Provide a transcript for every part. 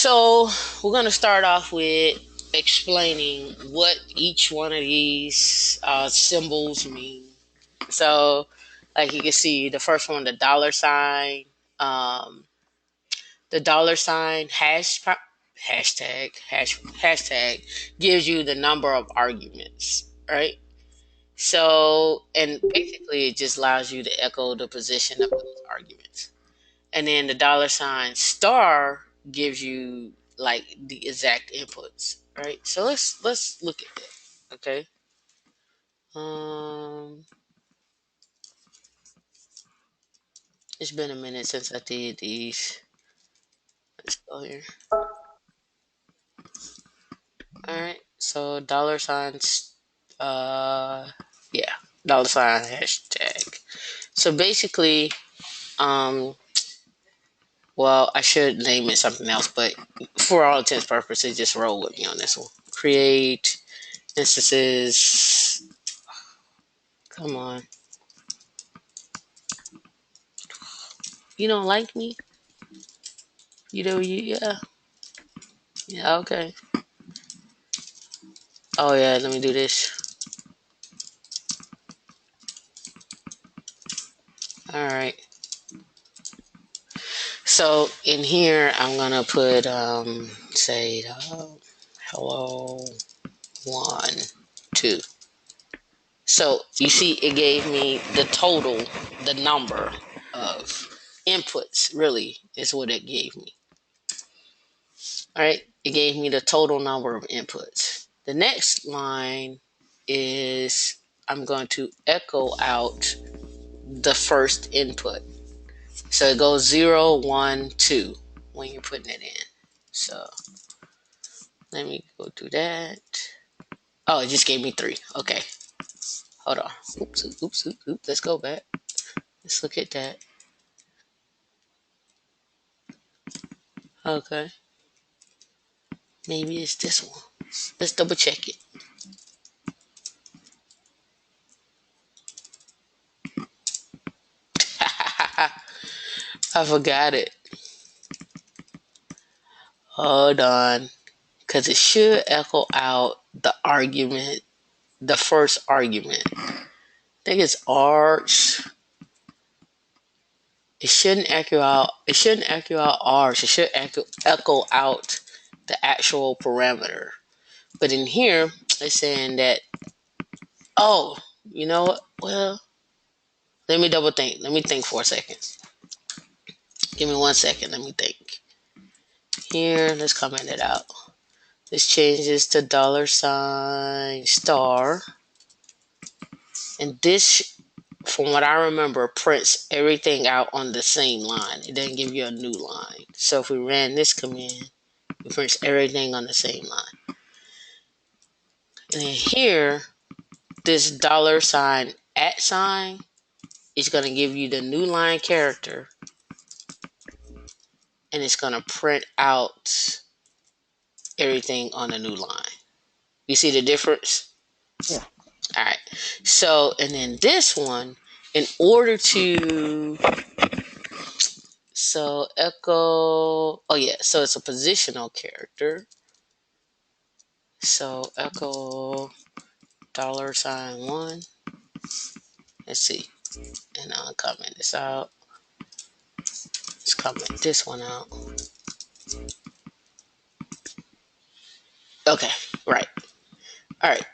So we're going to start off with explaining what each one of these symbols mean. So, like you can see, the first one, um, the dollar sign hashtag gives you the number of arguments, right? So, and basically, it just allows you to echo the position of those arguments. And then the dollar sign star gives you like the exact inputs, right? So let's look at that. Okay. Um, it's been a minute since I did these. Let's go here. All right. So dollar signs. Yeah, dollar sign hashtag. So basically, um, well, I should name it something else, but for all intents and purposes, just roll with me on this one. Create instances. Come on. You don't like me? Yeah. Yeah, okay. Oh, yeah, let me do this. All right. So in here, I'm going to put, say, hello, 1, 2. So you see, it gave me the total, the number of inputs, really, is what it gave me. All right. It gave me the total number of inputs. The next line is I'm going to echo out the first input. So it goes 0, 1, 2 when you're putting it in. So let me go do that. Oh, it just gave me 3. Okay. Hold on. Oops. Let's go back. Let's look at that. Okay. Maybe it's this one. Let's double check it. I forgot it. Hold on. Because it should echo out the argument, the first argument. I think it's arch. It shouldn't echo out. It shouldn't echo out arch. It should echo out the actual parameter. But in here, it's saying that. Oh, you know what? Well, let me double think. Let me think for a second. Give me 1 second. Let me think. Here, let's comment it out. This changes to dollar sign star, and this, from what I remember, prints everything out on the same line. It doesn't give you a new line. So if we ran this command, it prints everything on the same line. And then here, this dollar sign at sign is going to give you the new line character, and it's going to print out everything on the new line. You see the difference? Yeah. All right. So, and then this one, in order to, so echo, oh yeah, so it's a positional character. So echo dollar sign 1. Let's see. And I'll comment this out. Let's comment this one out. Okay, right. All right.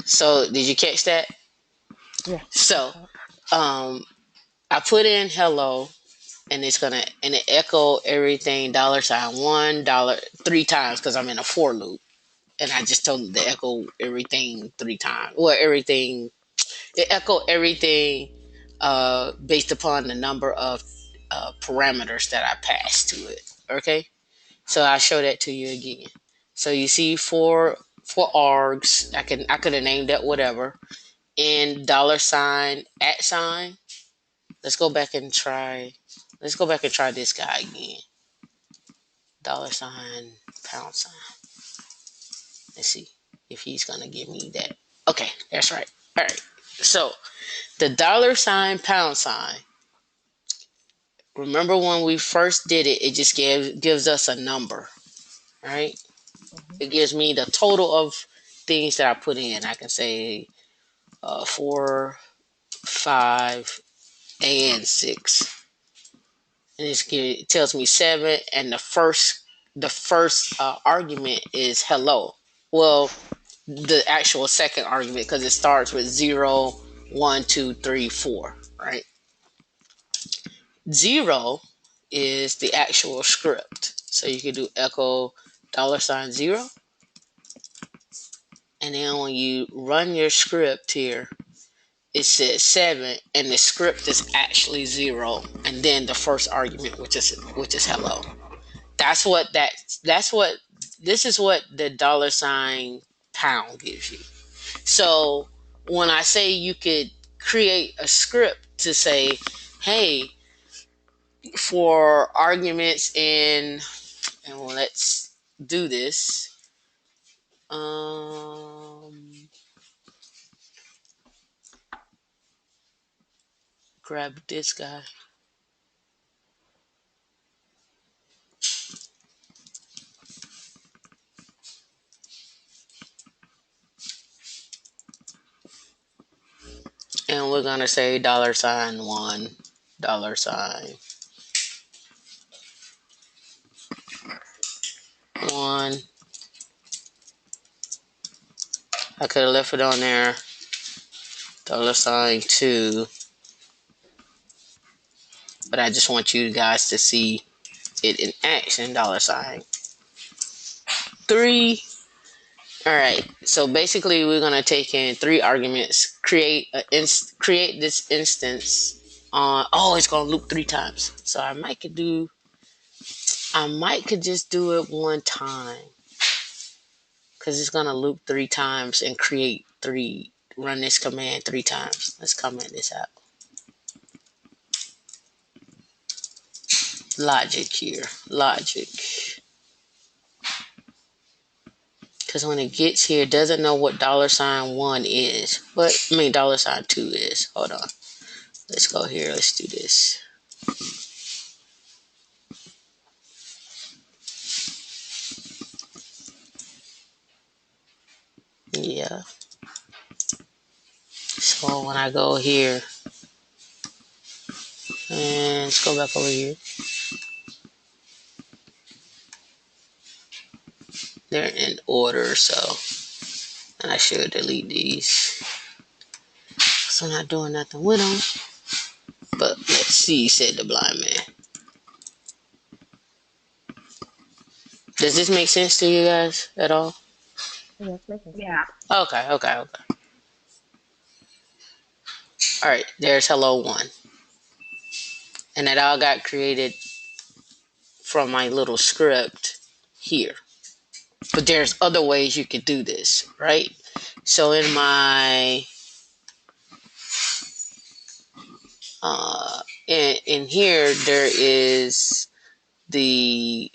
So did you catch that? Yeah. So, I put in hello, and it echo everything dollar sign 1 dollar 3 times because I'm in a for loop, and I just told it to echo everything 3 times. Well, it echo everything based upon the number of parameters that I passed to it. Okay, so I'll show that to you again. So you see for args, I could have named that whatever, and dollar sign at sign. Let's go back and try. Let's go back and try this guy again. Dollar sign pound sign. Let's see if he's gonna give me that. Okay, that's right. All right. So the dollar sign pound sign. Remember when we first did it? It just gives us a number. right? It gives me the total of things that I put in. I can say 4, 5, and 6, and it tells me 7, and the first argument is hello. Well, the actual second argument, because it starts with 0, 1, 2, 3, 4, right? 0 is the actual script. So you can do echo $0, and then when you run your script here, it says 7, and the script is actually 0, and then the first argument, which is hello. This is what the $pound gives you. So when I say you could create a script to say, hey, for arguments and let's do this. Grab this guy. And we're gonna say $1, $1. I could have left it on there, $2. But I just want you guys to see it in action, $3. All right. So basically, we're gonna take in 3 arguments, create this instance on. Oh, it's gonna loop 3 times. So I might could just do it one time, because it's gonna loop 3 times and run this command 3 times. Let's comment this out. Logic here, logic. Because when it gets here, it doesn't know what $1 is, but $2 is. Hold on. Let's go here. Let's do this. Yeah. So when I go here, and let's go back over here. They're in order, so, and I should delete these. So I'm not doing nothing with them. But let's see, said the blind man. Does this make sense to you guys at all? Yes, makes sense. Yeah. Okay. All right, there's hello 1. And it all got created from my little script here. But there's other ways you could do this, right? So in my in here there is the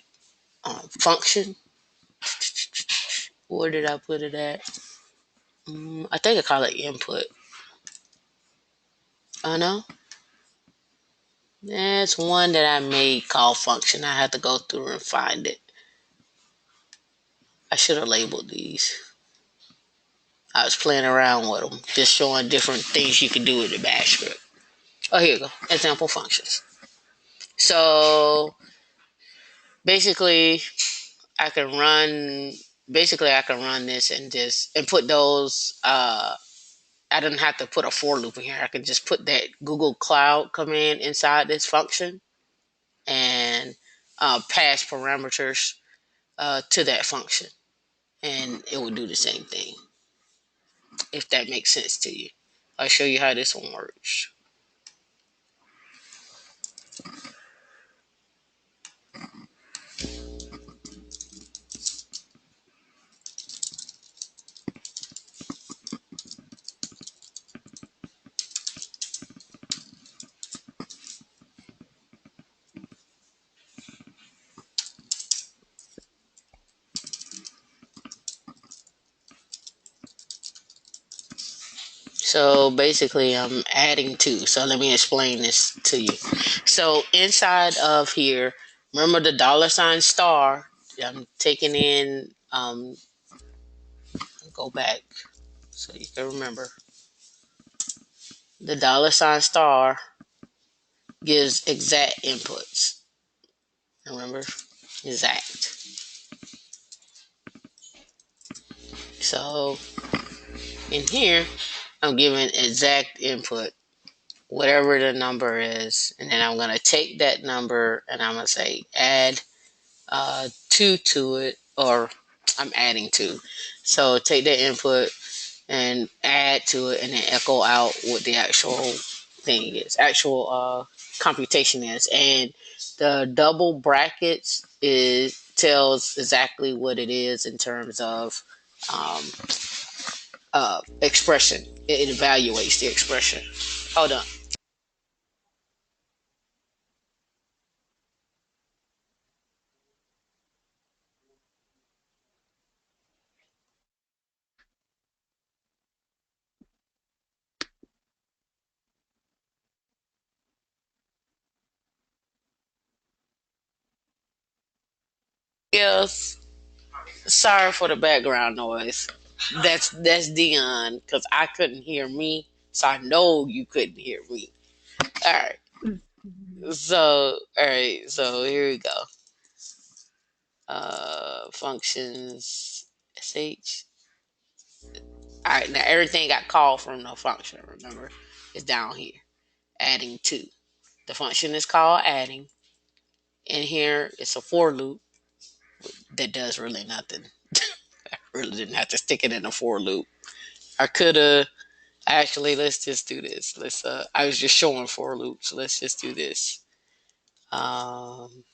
function. Where did I put it at? I think I call it input. Oh no, that's one that I made called function. I had to go through and find it. I should have labeled these. I was playing around with them, just showing different things you can do with the bash script. Oh, here you go. Example functions. So basically, I can run. I can run this and put those. I don't have to put a for loop in here. I can just put that Google Cloud command inside this function and pass parameters to that function, and it will do the same thing. If that makes sense to you, I'll show you how this one works. So basically, I'm adding 2. So let me explain this to you. So inside of here, remember the $star I'm taking in, go back so you can remember. The dollar sign star gives exact inputs. Remember? Exact. So in here, I'm giving exact input, whatever the number is, and then I'm going to take that number and I'm going to say add 2 to it, or I'm adding 2. So take that input and add to it and then echo out what the actual thing is, actual computation is. And the double brackets is tells exactly what it is in terms of um, expression. It evaluates the expression. Hold on. Yes. Sorry for the background noise. That's Dion because I couldn't hear me, so I know you couldn't hear me. All right. All right. So here we go. Functions sh. All right. Now everything got called from the function. Remember, it's down here. Adding two. The function is called adding. In here, it's a for loop that does really nothing. Really didn't have to stick it in a for loop. I could have actually. Let's just do this. Let's. I was just showing for loops. Let's just do this. Um,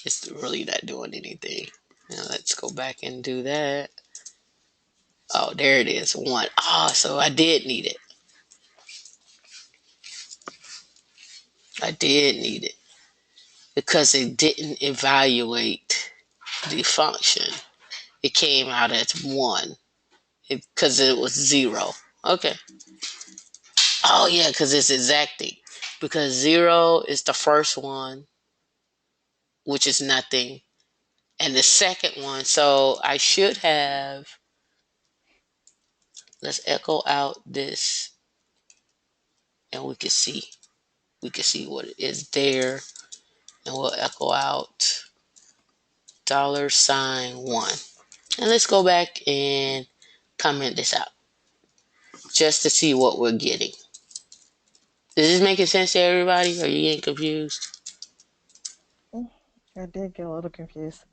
it's really not doing anything. Now let's go back and do that. Oh, there it is. One. Oh, so I did need it. I did need it because it didn't evaluate the function. It came out as one because it was zero. Okay. Oh yeah, because it's exacting. Because zero is the first one, which is nothing, and the second one. So I should have. Let's echo out this, and we can see what it is there, and we'll echo out $1. And let's go back and comment this out just to see what we're getting. Is this making sense to everybody? Are you getting confused? I did get a little confused.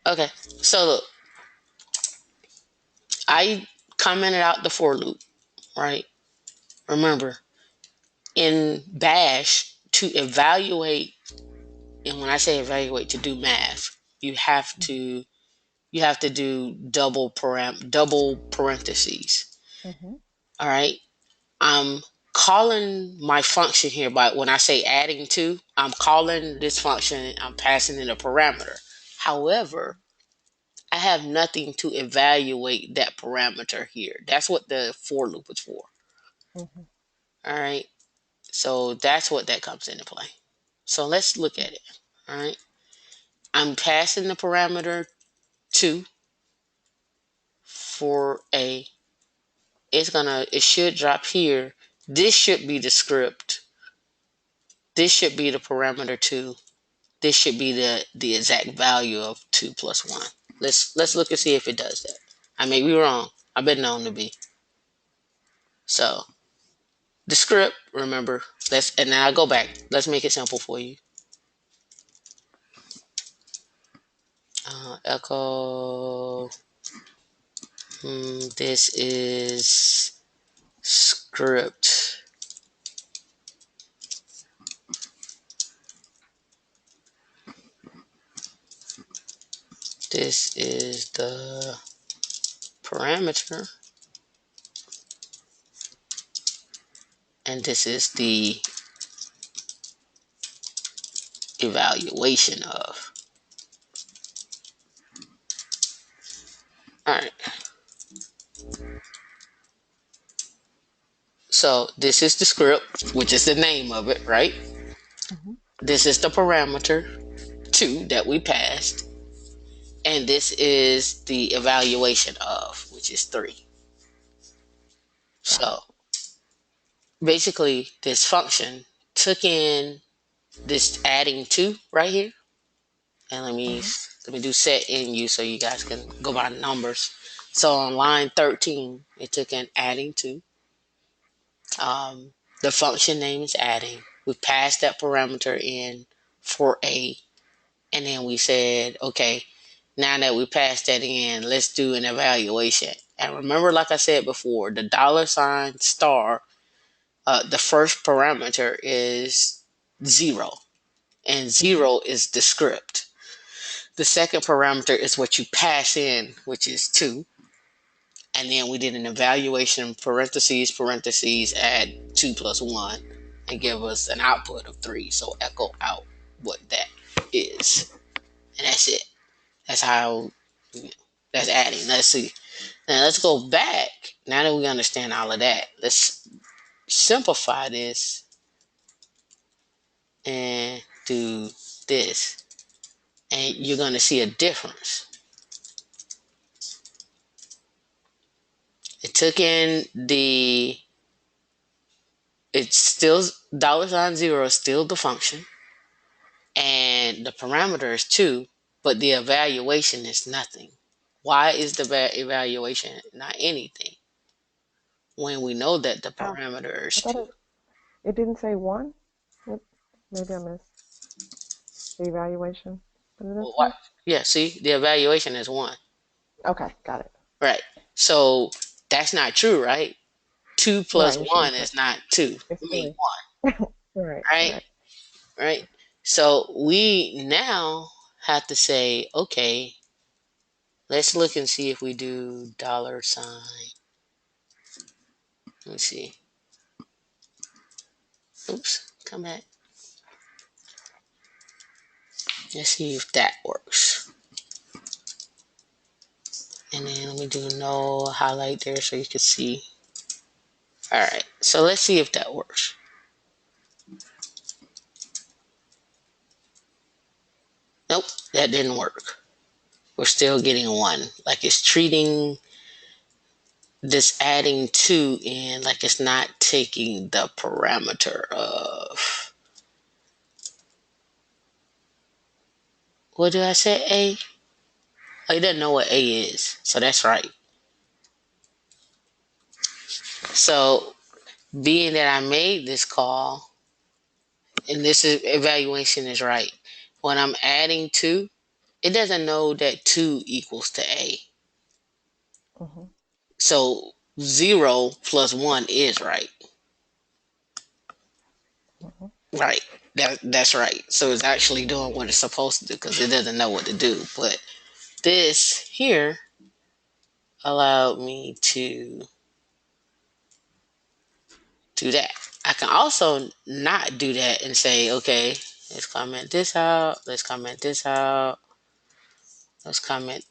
Okay, so look, I commented out the for loop, right? Remember, in Bash, to evaluate, and when I say evaluate, to do math, you have to you have to do double parentheses. Mm-hmm. All right. I'm calling my function here by when I say adding to, I'm calling this function, I'm passing in a parameter. However, I have nothing to evaluate that parameter here. That's what the for loop is for. Mm-hmm. All right. So that's what that comes into play. So let's look at it. All right. I'm passing the parameter to for a, it should drop here. This should be the script. This should be the parameter 2. This should be the exact value of 2 plus 1. Let's look and see if it does that. I may be wrong. I've been known to be. So the script, remember, let's, and now I go back. Let's make it simple for you. Echo. This is script. This is the parameter, and this is the evaluation of. All right. So this is the script, which is the name of it, right? Mm-hmm. This is the parameter 2 that we passed, and this is the evaluation of, which is 3. Got it. So basically, this function took in this adding 2 right here, and Mm-hmm. let me do set in use so you guys can go by numbers. So on line 13, it took in adding 2. The function name is adding. We passed that parameter in for a, and then we said, okay, now that we passed that in, let's do an evaluation. And remember, like I said before, the $star, the first parameter is 0, and Mm-hmm. 0 is the script. The second parameter is what you pass in, which is 2. And then we did an evaluation, parentheses, add 2 plus 1, and give us an output of 3. So echo out what that is. And that's it. That's how, that's adding. Let's see. Now let's go back. Now that we understand all of that, let's simplify this and do this. And you're going to see a difference. It took in it's still $0 is still the function, and the parameter is 2, but the evaluation is nothing. Why is the evaluation not anything when we know that the Oh, parameter I is thought 2? it didn't say one. What? Maybe I missed the evaluation. What did it Well, say? yeah, see, the evaluation is 1. Okay, got it. Right. So that's not true, right? 2 plus Right, it should be 1 three. is not 2. It's I mean three. Right, 1, right? right. Right. So we now have to say, okay, let's look and see if we do $. Let me see. Oops, come back. Let's see if that works. And then let me do no highlight there so you can see. All right, so let's see if that works. Nope, that didn't work. We're still getting 1. Like it's treating this adding 2 in like it's not taking the parameter of, what did I say, A? Oh, he doesn't know what A is, so that's right. So being that I made this call, and this is, evaluation is right. When I'm adding 2, it doesn't know that 2 equals to A. Mm-hmm. So 0 plus 1 is right. Mm-hmm. Right. That's right. So it's actually doing what it's supposed to do because it doesn't know what to do. But this here allowed me to do that. I can also not do that and say, okay, let's comment this out, let's comment this out, let's comment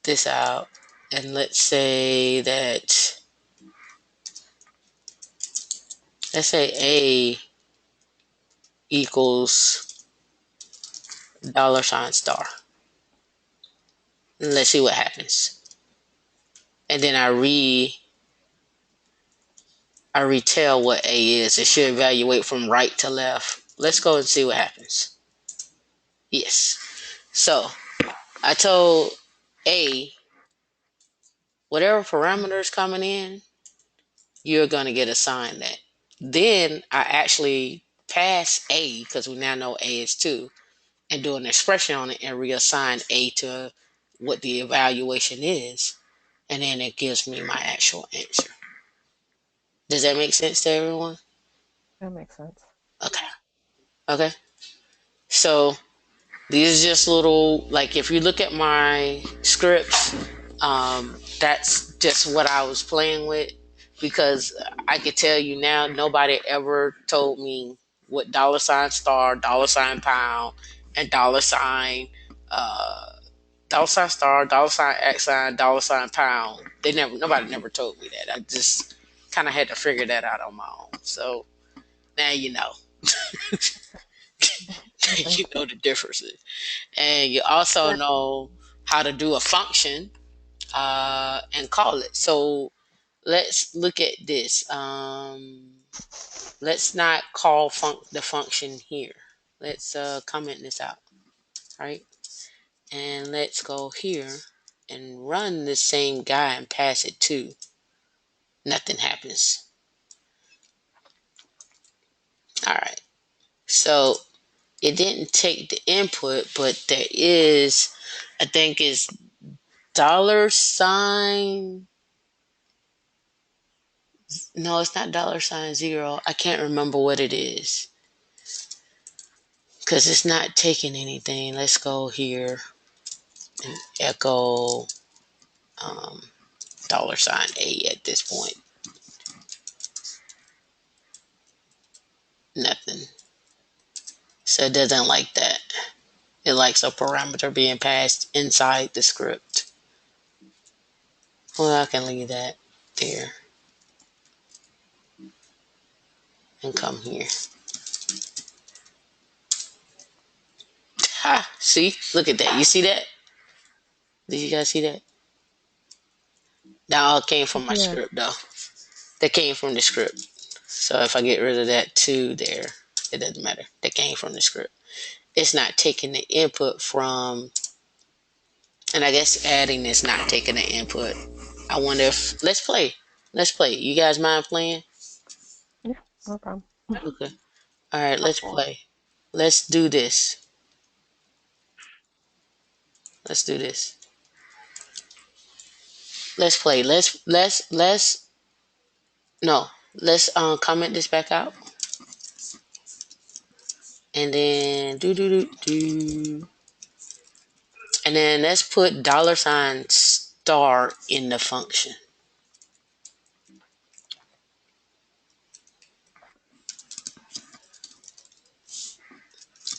this out, and let's say that, let's say A equals $star. And let's see what happens. And then I retell what A is. It should evaluate from right to left. Let's go and see what happens. Yes. So I told A, whatever parameters coming in, you're going to get assigned that. Then I actually pass A, because we now know A is 2, and do an expression on it and reassign A to what the evaluation is. And then it gives me my actual answer. Does that make sense to everyone? That makes sense. Okay. Okay. So these are just little, like if you look at my scripts, that's just what I was playing with, because I could tell you now, nobody ever told me what $star, $pound, and uh, $star, $X pound. Nobody never told me that. I just kind of had to figure that out on my own. So now you know. Thank You you. know the differences. And you also Sure. know how to do a function and call it. So let's look at this. Let's not call the function here. Let's comment this out, right? And let's go here and run the same guy and pass it to. Nothing happens. All right. So it didn't take the input, but there is, I think it's dollar sign. No, it's not dollar sign zero. I can't remember what it is because it's not taking anything. Let's go here and echo um, dollar sign A at this point. Nothing. So it doesn't like that. It likes a parameter being passed inside the script. Well, I can leave that there and come here. Ha! See? Look at that. You see that? Did you guys see that? That all came from my Yes. script, though. That came from the script. So if I get rid of that 2 there, it doesn't matter. That came from the script. It's not taking the input from, and I guess adding is not taking the input. I wonder if, let's play. Let's play. You guys mind playing? Yeah. No problem. Okay. All right, Go let's for it. play. Let's do this. Let's do this. Let's play. Let's no. Let's comment this back out. And then do. And then let's put dollar sign star in the function.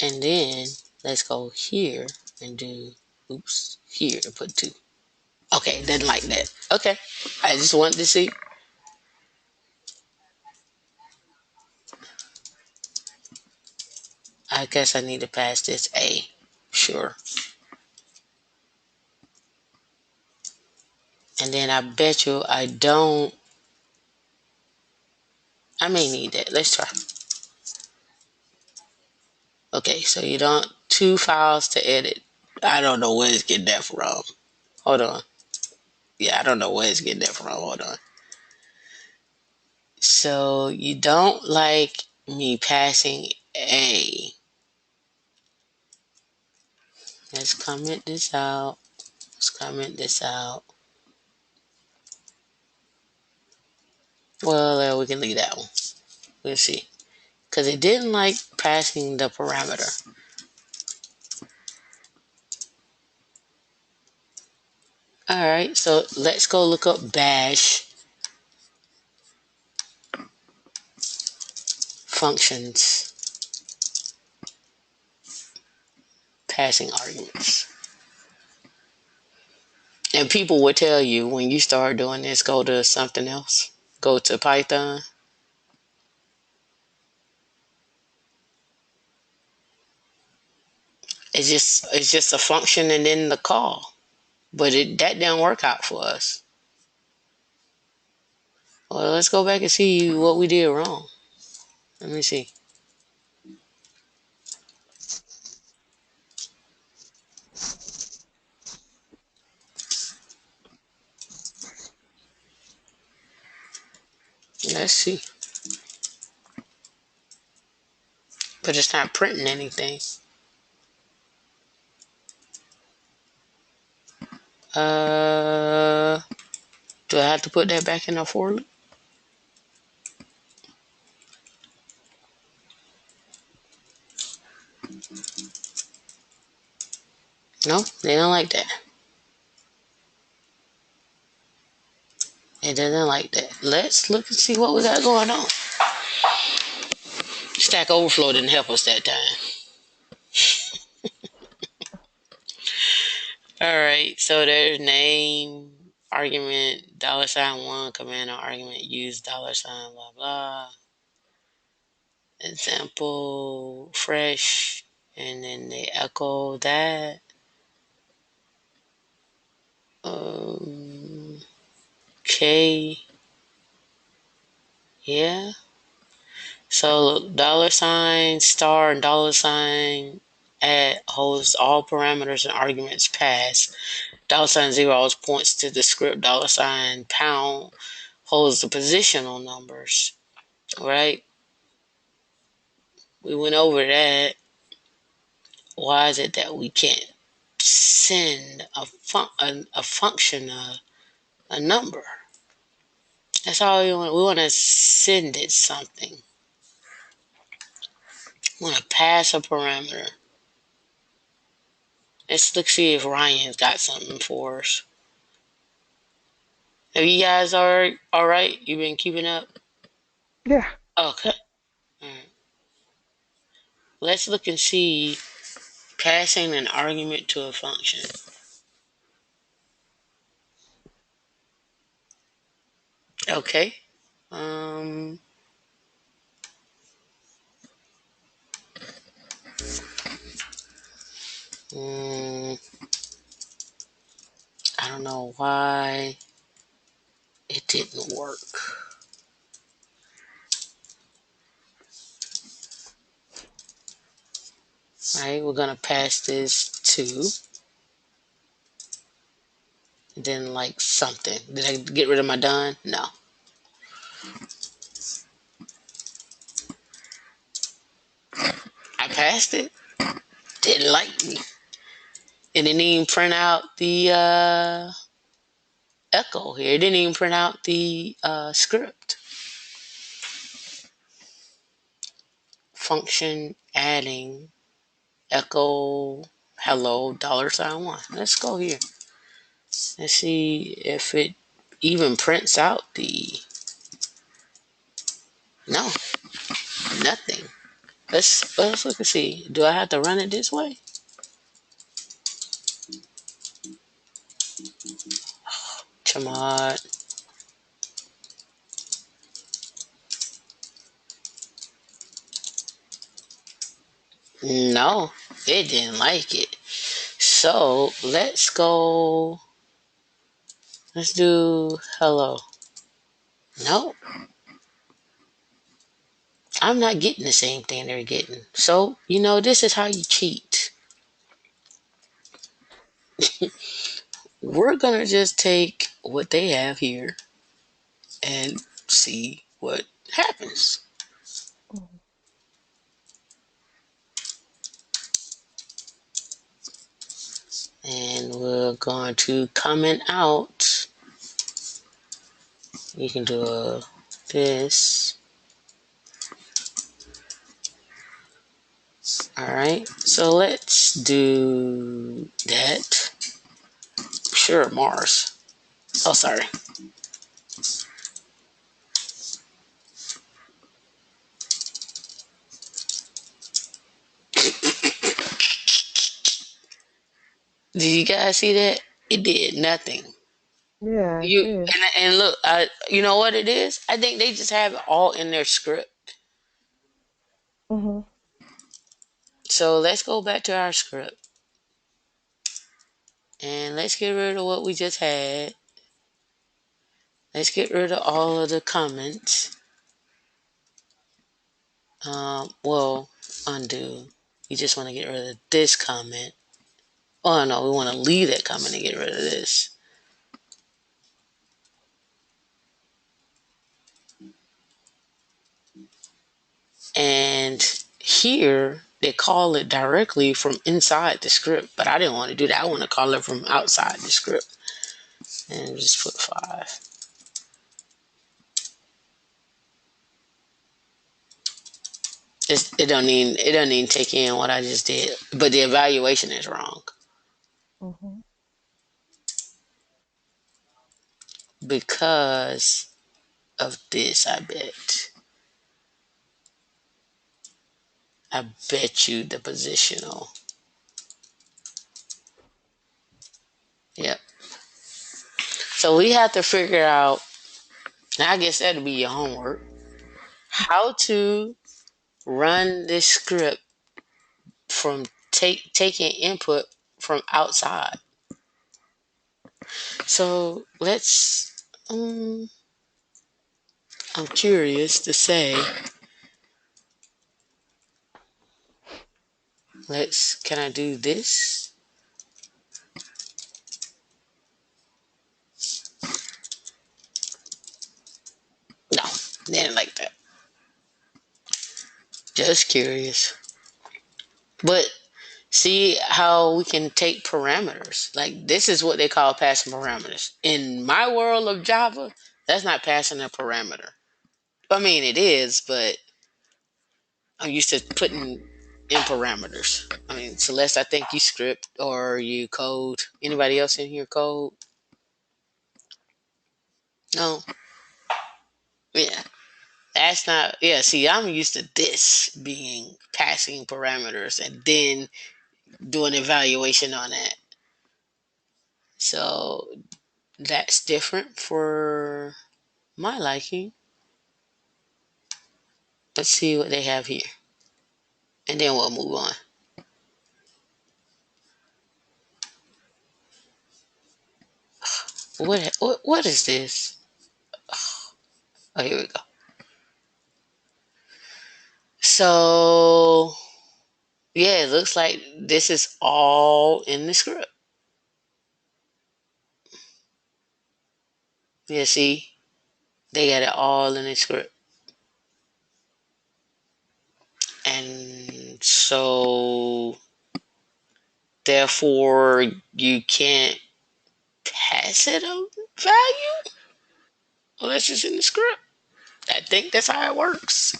And then let's go here and do oops here and put 2. Okay, didn't like that. Okay. I just wanted to see. I guess I need to pass this A. Sure. And then I bet you I don't. I may need that. Let's try. Okay, so you don't 2 files to edit. I don't know where it's getting that from. Hold on. Yeah, I don't know where it's getting that from. Hold on. So you don't like me passing A. Let's comment this out. Let's comment this out. Well, we can leave that one. We'll see. Because it didn't like passing the parameter. Alright, so let's go look up bash functions passing arguments. And people will tell you when you start doing this, go to something else. Go to Python. It's just a function and then the call. But that didn't work out for us. Well, let's go back and see what we did wrong. Let me see. Let's see. But it's not printing anything. Uh, do I have to put that back in a for loop? No, they don't like that. It doesn't like that. Let's look and see what we got going on. Stack Overflow didn't help us that time. Alright, so there's name, argument, $1, command or argument, use $, blah blah. Example, fresh, and then they echo that. Okay, yeah. So $, star, and $, at holds all parameters and arguments passed. $0 always points to the script. $pound holds the positional numbers. Right? We went over that. Why is it that we can't send a function a number? That's all we want. We want to send it something. We want to pass a parameter. Let's see if Ryan's got something for us. Have you guys all right? You been keeping up? Yeah. Okay. All right. Let's look and see passing an argument to a function. Okay. Um. mm, I don't know why it didn't work. All right, we're gonna pass this to, and then like something. Did I get rid of my done? No. I passed it. Didn't like me. It didn't even print out the echo here. It didn't even print out the script. Function adding echo hello $1. Let's go here. Let's see if it even prints out the. No, nothing. Let's look and see. Do I have to run it this way? Chmod. No, it didn't like it. So let's go. Let's do hello. No, I'm not getting the same thing they're getting. So, this is how you cheat. We're going to just take what they have here and see what happens. Mhm. And we're going to comment out. You can do this. All right. So let's do that. Sure, Mars. Oh, sorry. Did you guys see that? It did nothing. Yeah, it You did. and look, you know what it is? I think they just have it all in their script. Mhm. So let's go back to our script and let's get rid of what we just had. Let's get rid of all of the comments. Well, undo. You just want to get rid of this comment. Oh no, we want to leave that comment and get rid of this. And here they call it directly from inside the script, but I didn't want to do that. I want to call it from outside the script. And just put 5. It don't even take in what I just did, but the evaluation is wrong Mhm. because of this. I bet you the positional. Yep. So we have to figure out. I guess that'll be your homework. How to run this script from taking input from outside. So I'm curious to say, can I do this? No, didn't like that. Just curious. But see how we can take parameters. Like this is what they call passing parameters. In my world of Java, that's not passing a parameter. I mean, it is, but I'm used to putting in parameters. I mean, Celeste, I think you script or you code. Anybody else in here code? No. Yeah. That's not, yeah, see, I'm used to this being passing parameters and then doing evaluation on that. So that's different for my liking. Let's see what they have here. And then we'll move on. What is this? Oh, here we go. So yeah, it looks like this is all in the script. Yeah, see, they got it all in the script. And so therefore you can't pass it a value unless it's in the script. I think that's how it works.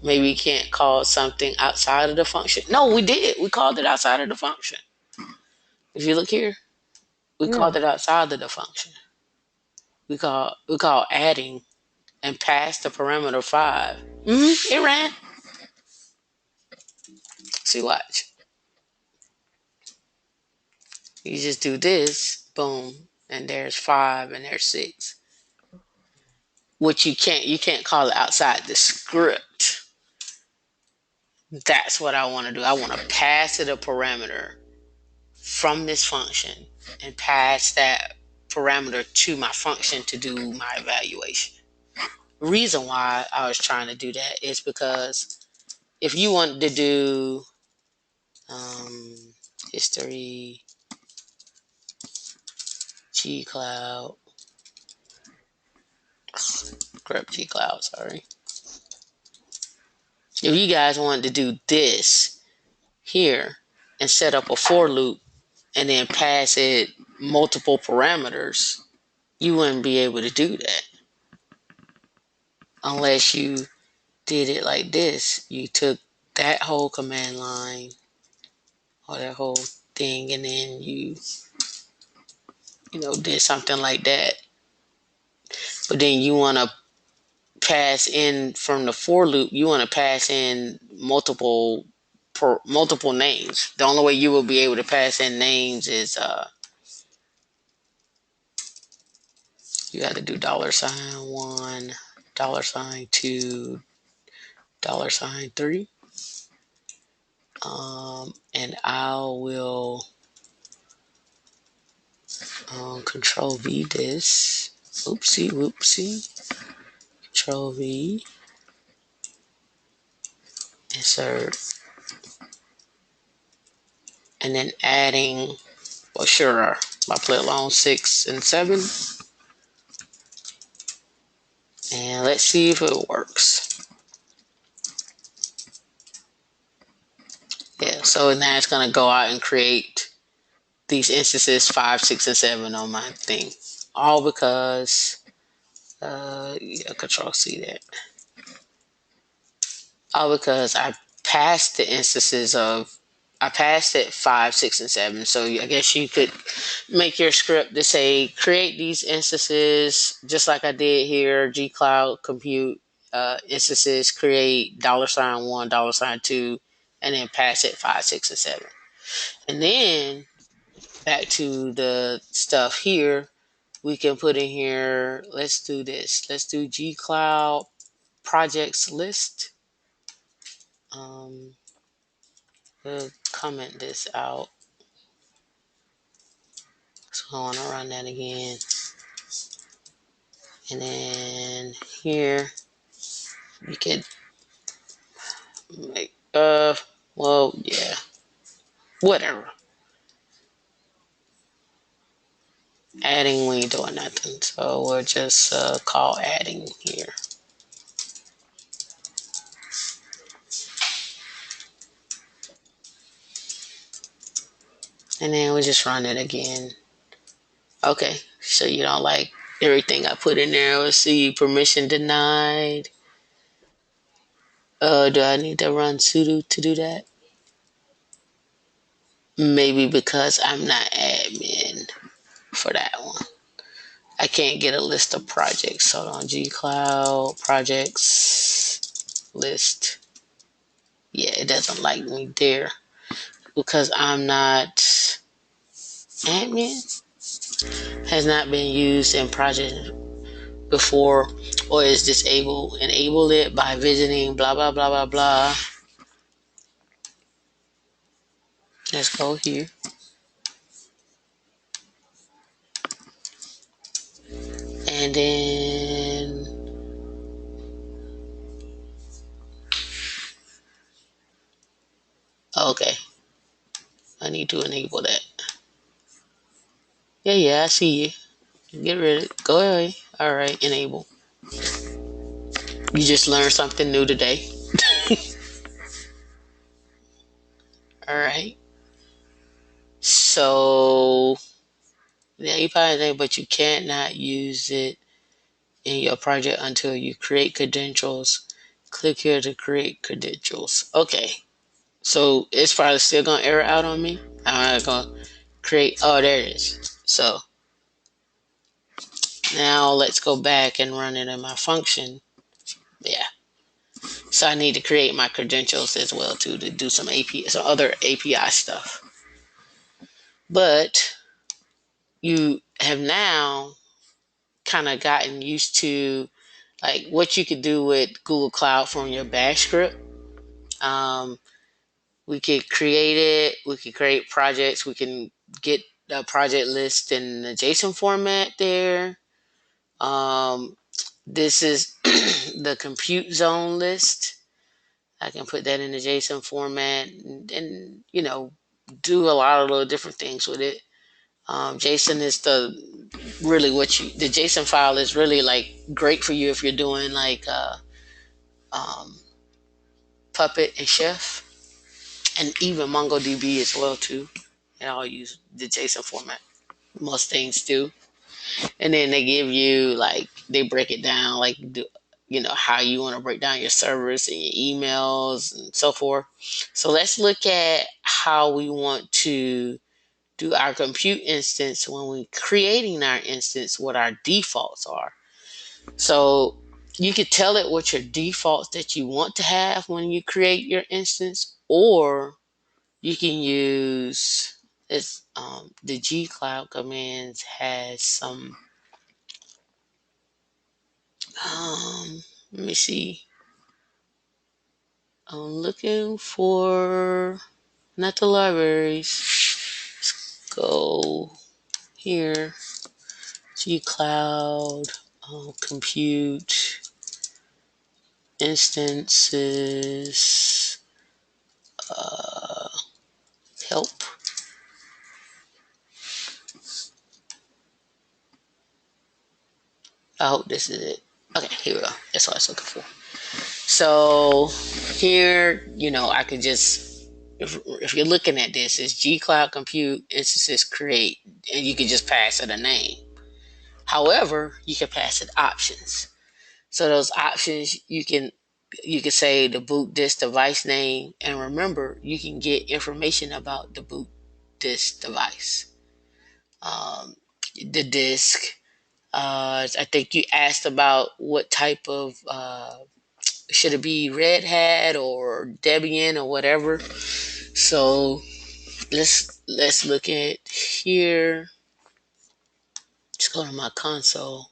Maybe we can't call something outside of the function. No, we did. We called it outside of the function. If you look here, we Yeah. called it outside of the function. We call adding and pass the parameter 5. It ran. See, watch. You just do this, boom, and there's 5 and there's 6. Which you can't call it outside the script. That's what I want to do. I want to pass it a parameter from this function and pass that parameter to my function to do my evaluation. The reason why I was trying to do that is because if you wanted to do um, history, gcloud, grep gcloud, sorry. If you guys wanted to do this here and set up a for loop and then pass it multiple parameters, you wouldn't be able to do that unless you did it like this. You took that whole command line or that whole thing and then you did something like that. But then you want to pass in from the for loop, you want to pass in multiple names. The only way you will be able to pass in names is you got to do $1, $2, $3. And I will control V this. Oopsie whoopsie. Control V. Insert. And then adding, well, sure, I'll play along 6 and 7. And let's see if it works. Yeah, so now it's going to go out and create these instances 5, 6, and 7 on my thing. All because, control C that. All because I passed it 5, 6, and 7. So I guess you could make your script to say, create these instances, just like I did here, gcloud compute instances, create $1, $2, and then pass it 5, 6, and 7. And then back to the stuff here, we can put in here, let's do this. Let's do gcloud projects list. Um, we'll comment this out. So I want to run that again. And then here we could make, well, yeah, whatever. Adding, we ain't doing nothing. So we'll just call adding here. And then we'll just run it again. Okay, so you don't like everything I put in there. Let's see, permission denied. Do I need to run sudo to do that? Maybe because I'm not admin for that one. I can't get a list of projects. Hold on, gcloud projects list. Yeah, it doesn't like me there because I'm not admin. Has not been used in project before or is disabled. Enable it by visiting blah blah blah blah blah. Let's go here. And then okay, I need to enable that. Yeah, I see you. Get rid of it. Go away. All right, enable. You just learned something new today. All right. So yeah, you probably think, but you can't not use it in your project until you create credentials. Click here to create credentials. Okay. So it's probably still gonna error out on me. I'm not gonna create. Oh, there it is. So now let's go back and run it in my function. Yeah. So I need to create my credentials as well too to do some other API stuff. But you have now kind of gotten used to like what you could do with Google Cloud from your Bash script. Um, we could create it. We could create projects. We can get the project list in the JSON format there. This is the compute zone list. I can put that in the JSON format and do a lot of little different things with it. JSON is the JSON file is really like great for you if you're doing like um, Puppet and Chef and even MongoDB as well too. And I'll use the JSON format. Most things do. And then they give you like they break it down like how you want to break down your servers and your emails and so forth. So let's look at how we want to do our compute instance when we're creating our instance, what our defaults are. So you could tell it what your defaults that you want to have when you create your instance, or you can use it's the gcloud commands has some let me see. I'm looking for not the libraries. Let's go here. gcloud compute instances help. I hope this is it. Okay, here we go. That's what I was looking for. So here, I could just, if you're looking at this, it's gcloud compute instances create, and you can just pass it a name. However, you can pass it options. So those options, you can say the boot disk device name, and remember, you can get information about the boot disk device. The disk. I think you asked about what type of should it be Red Hat or Debian or whatever. So let's look at here. Just go to my console.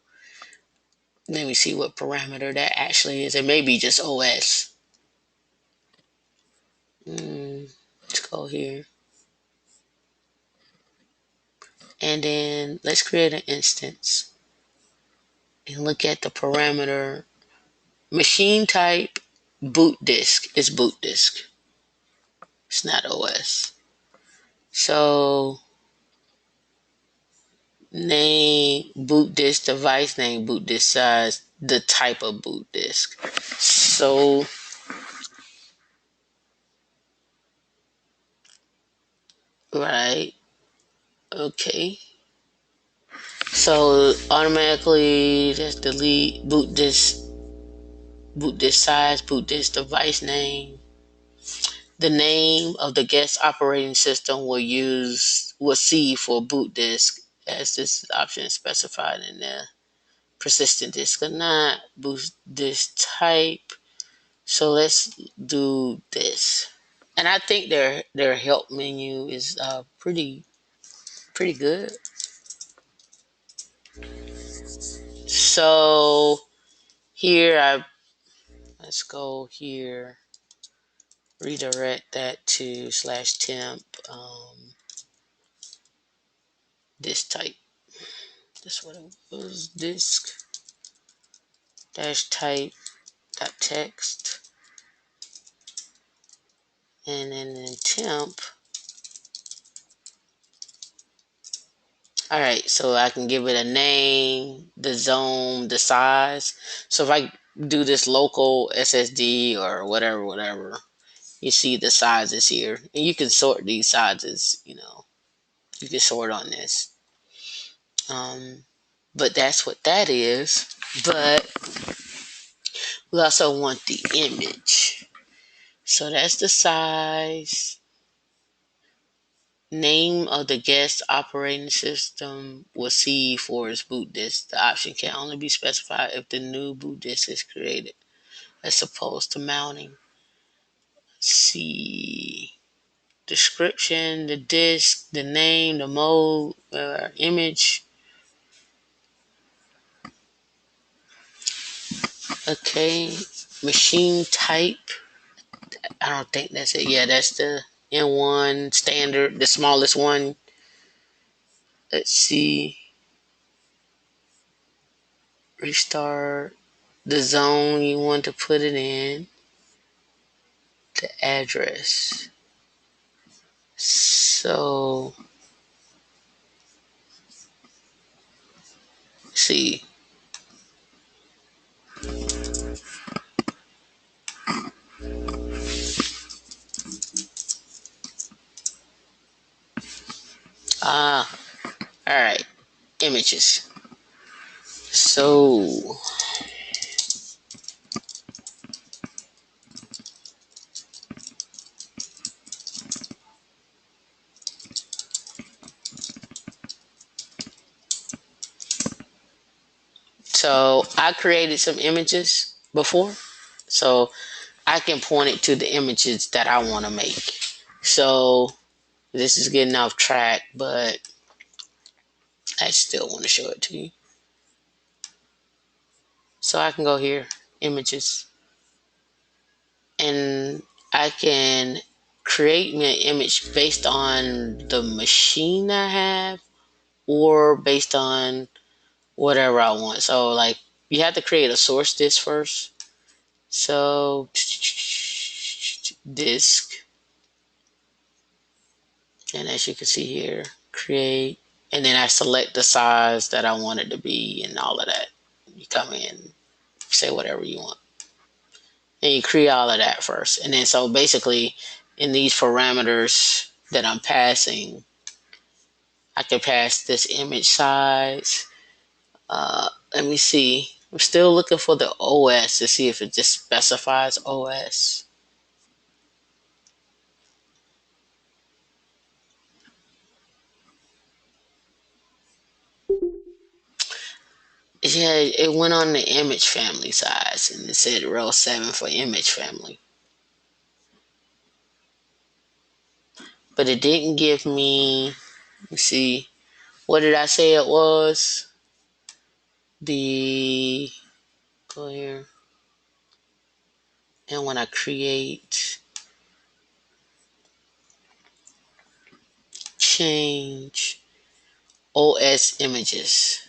Let me see what parameter that actually is. It may be just OS. Let's go here. And then let's create an instance and look at the parameter. Machine type boot disk is boot disk. It's not OS. So name boot disk, device name, boot disk size, the type of boot disk. So right, okay. So automatically just delete boot disk size, boot disk device name. The name of the guest operating system will see for boot disk, as this option is specified in the persistent disk or not. Boot disk type. So let's do this. And I think their help menu is pretty good. So here let's go here, redirect that to /temp disk type. That's what it was. Disk dash type dot text, and then in temp. All right, so I can give it a name, the zone, the size. So if I do this local SSD or whatever, you see the sizes here, and you can sort these sizes. You can sort on this. But that's what that is. But we also want the image. So that's the size. Name of the guest operating system will see for its boot disk. The option can only be specified if the new boot disk is created, as opposed to mounting. Let's see. Description, the disk, the name, the mode, image. Okay. Machine type. I don't think that's it. Yeah, that's the N1 standard, the smallest one. Let's see. Restart the zone you want to put it in, the address. So, see. All right. Images. So, I created some images before. So I can point it to the images that I want to make. So this is getting off track, but I still want to show it to you. So I can go here, images, and I can create me an image based on the machine I have or based on whatever I want. So like you have to create a source disk first. So disk, and as you can see here, create, and then I select the size that I want it to be and all of that. You come in, say whatever you want, and you create all of that first. And then so basically in these parameters that I'm passing, I can pass this image size. Let me see. I'm still looking for the OS to see if it just specifies OS. Yeah, it went on the image family size and it said row 7 for image family. But it didn't give me, let's see, what did I say it was? The Go here. And when I create, change OS images,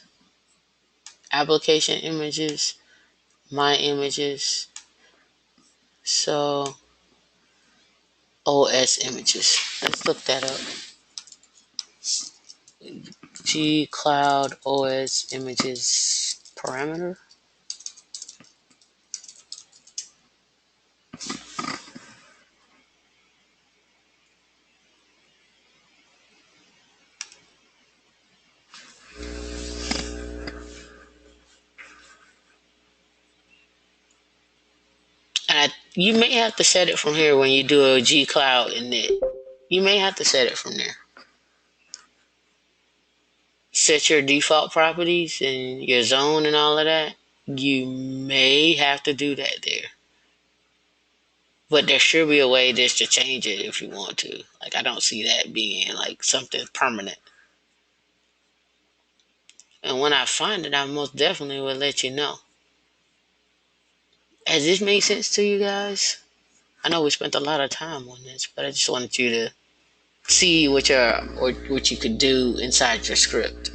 application images, my images. So OS images. Let's look that up. gcloud OS images parameter. And you may have to set it from here when you do a gcloud init. You may have to set it from there. Set your default properties and your zone and all of that. You may have to do that there. But there should be a way just to change it if you want to. Like, I don't see that being like something permanent. And when I find it, I most definitely will let you know. Has this made sense to you guys? I know we spent a lot of time on this, but I just wanted you to see what you could do inside your script.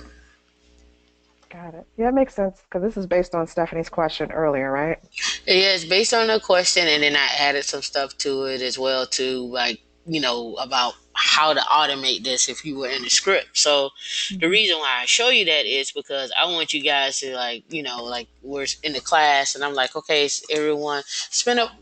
Got it. Yeah, it makes sense because this is based on Stephanie's question earlier, right? Yeah, it's based on a question, and then I added some stuff to it as well, too, like, about how to automate this if you were in the script. So the Hmm. reason why I show you that is because I want you guys to, like, like we're in the class, and I'm like, okay, so everyone spin up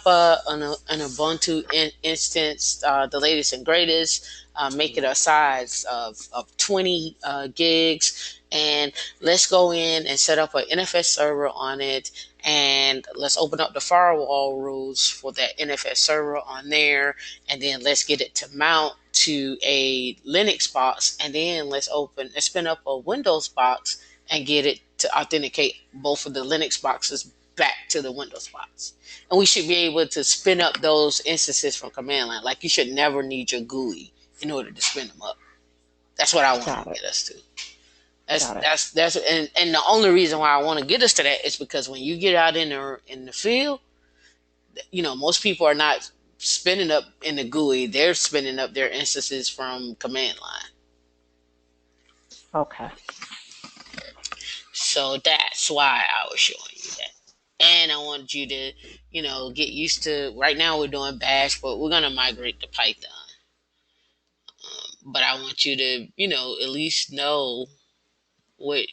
an Ubuntu instance, the latest and greatest. Make it a size of 20 gigs, and let's go in and set up an NFS server on it, and let's open up the firewall rules for that NFS server on there, and then let's get it to mount to a Linux box, and then let's spin up a Windows box and get it to authenticate both of the Linux boxes back to the Windows box. And we should be able to spin up those instances from command line. Like, you should never need your GUI in order to spin them up. That's what I want to Got it. get us to. That's Got it. that's and the only reason why I want to get us to that is because when you get out in the field, most people are not spinning up in the GUI; they're spinning up their instances from command line. Okay. So that's why I was showing you that. And I wanted you to, get used to. Right now we're doing Bash, but we're gonna migrate to Python. But I want you to, at least know what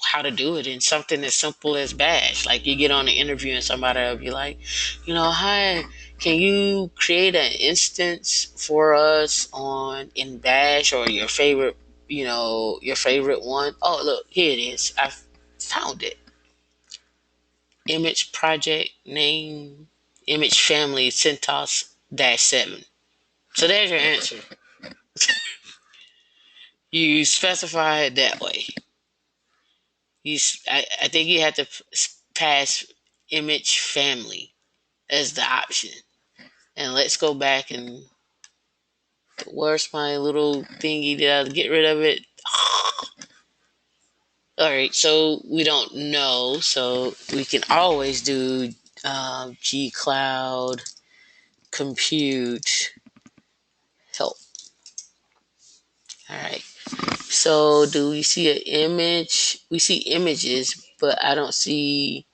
how to do it in something as simple as Bash. Like, you get on an interview and somebody will be like, hi, can you create an instance for us on in Bash, or your favorite one? Oh, look, here it is. I found it. Image project name, image family, CentOS -7. So there's your answer. You specify it that way. I think you have to pass image family as the option. And let's go back and where's my little thingy? Did I get rid of it? All right, so we don't know, so we can always do gcloud compute help. All right. So do we see an image? We see images, but I don't see.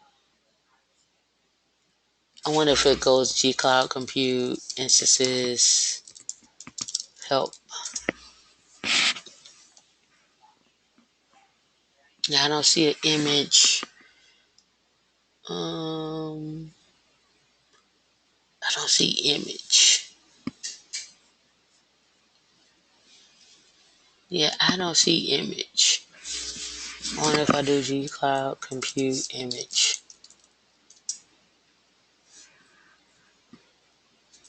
I wonder if it goes gcloud compute instances help. Yeah, I don't see an image. I don't see image. Yeah, I don't see image. I wonder if I do gcloud compute image.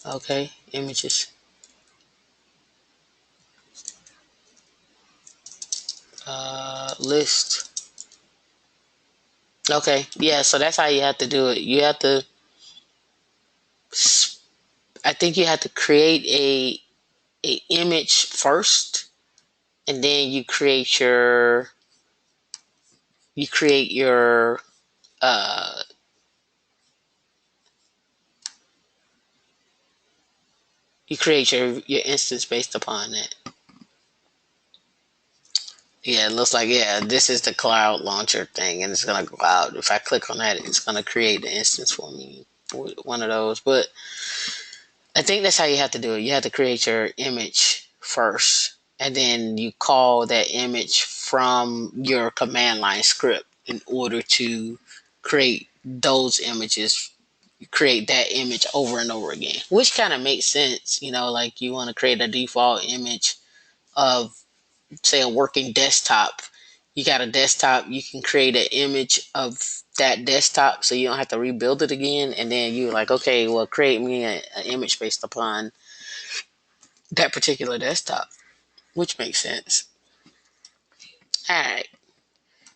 Okay, images. List. Okay, yeah, so that's how you have to do it. You have to, I think you have to create a image first, and then you create your uh, you create your instance based upon that. Yeah, it looks like, yeah, this is the cloud launcher thing, and it's gonna go out. If I click on that, it's gonna create the instance for me, one of those. But I think that's how you have to do it. You have to create your image first, and then you call that image from your command line script in order to create those images, create that image over and over again, which kind of makes sense. Like you want to create a default image of, say, a working desktop. You got a desktop, you can create an image of that desktop so you don't have to rebuild it again. And then you're like, okay, well, create me an image based upon that particular desktop, which makes sense. All right.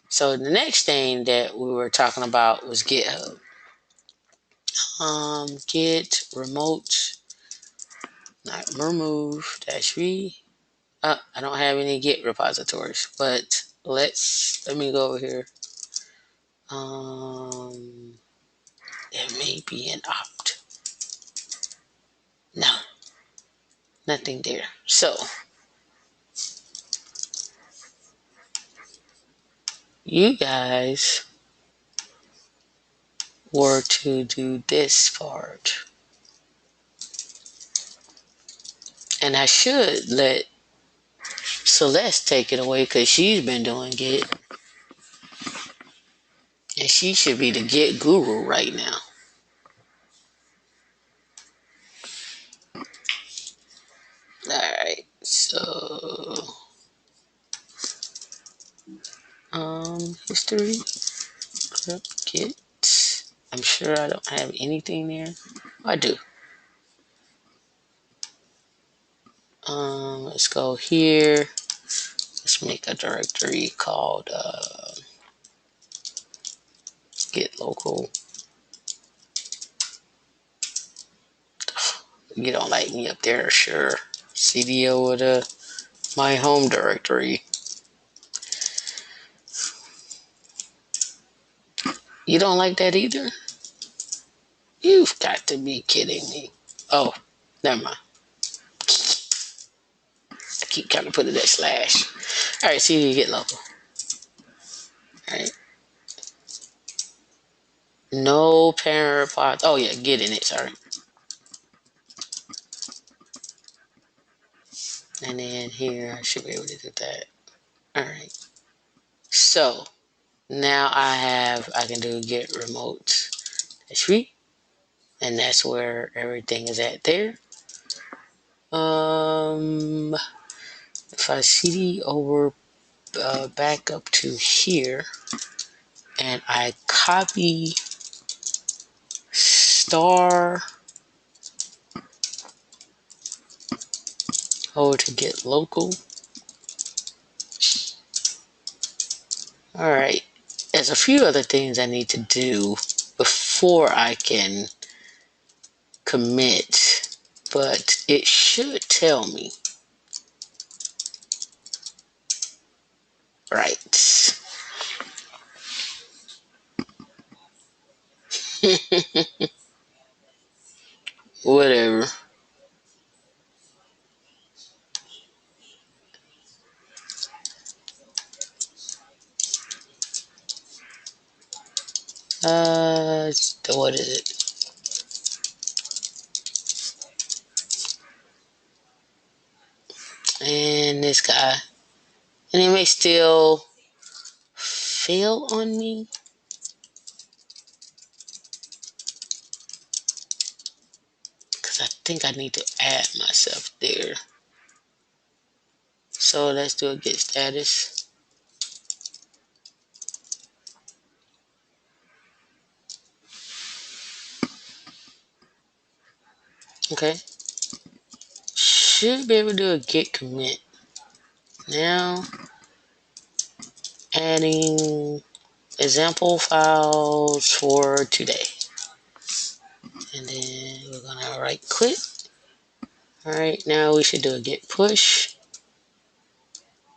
So the next thing that we were talking about was GitHub. Git remote, not remove dash v. I don't have any Git repositories, but let me go over here. There may be an opt. No, nothing there. So you guys were to do this part, and I should let Celeste take it away because she's been doing Git, and she should be the Git guru right now. All right, so history, script, Git. I'm sure I don't have anything there. I do. Let's go here. Let's make a directory called Git local. You don't like me up there, sure. CD over to my home directory. You don't like that either? You've got to be kidding me. Oh, never mind. I keep trying to put it at slash. Alright, CD Git local. Alright. No parent report. Oh yeah, get in it, sorry. And then here, I should be able to do that. Alright. So, now I can do Git remote. That's free. And that's where everything is at there. If I CD over back up to here and I copy star over to Git local. All right, there's a few other things I need to do before I can commit, but it should tell me. Right. Whatever. What is it? And this guy. And it may still fail on me. Because I think I need to add myself there. So let's do a Git status. Okay. Should be able to do a Git commit. Now, adding example files for today. And then we're gonna right click. Alright, now we should do a Git push.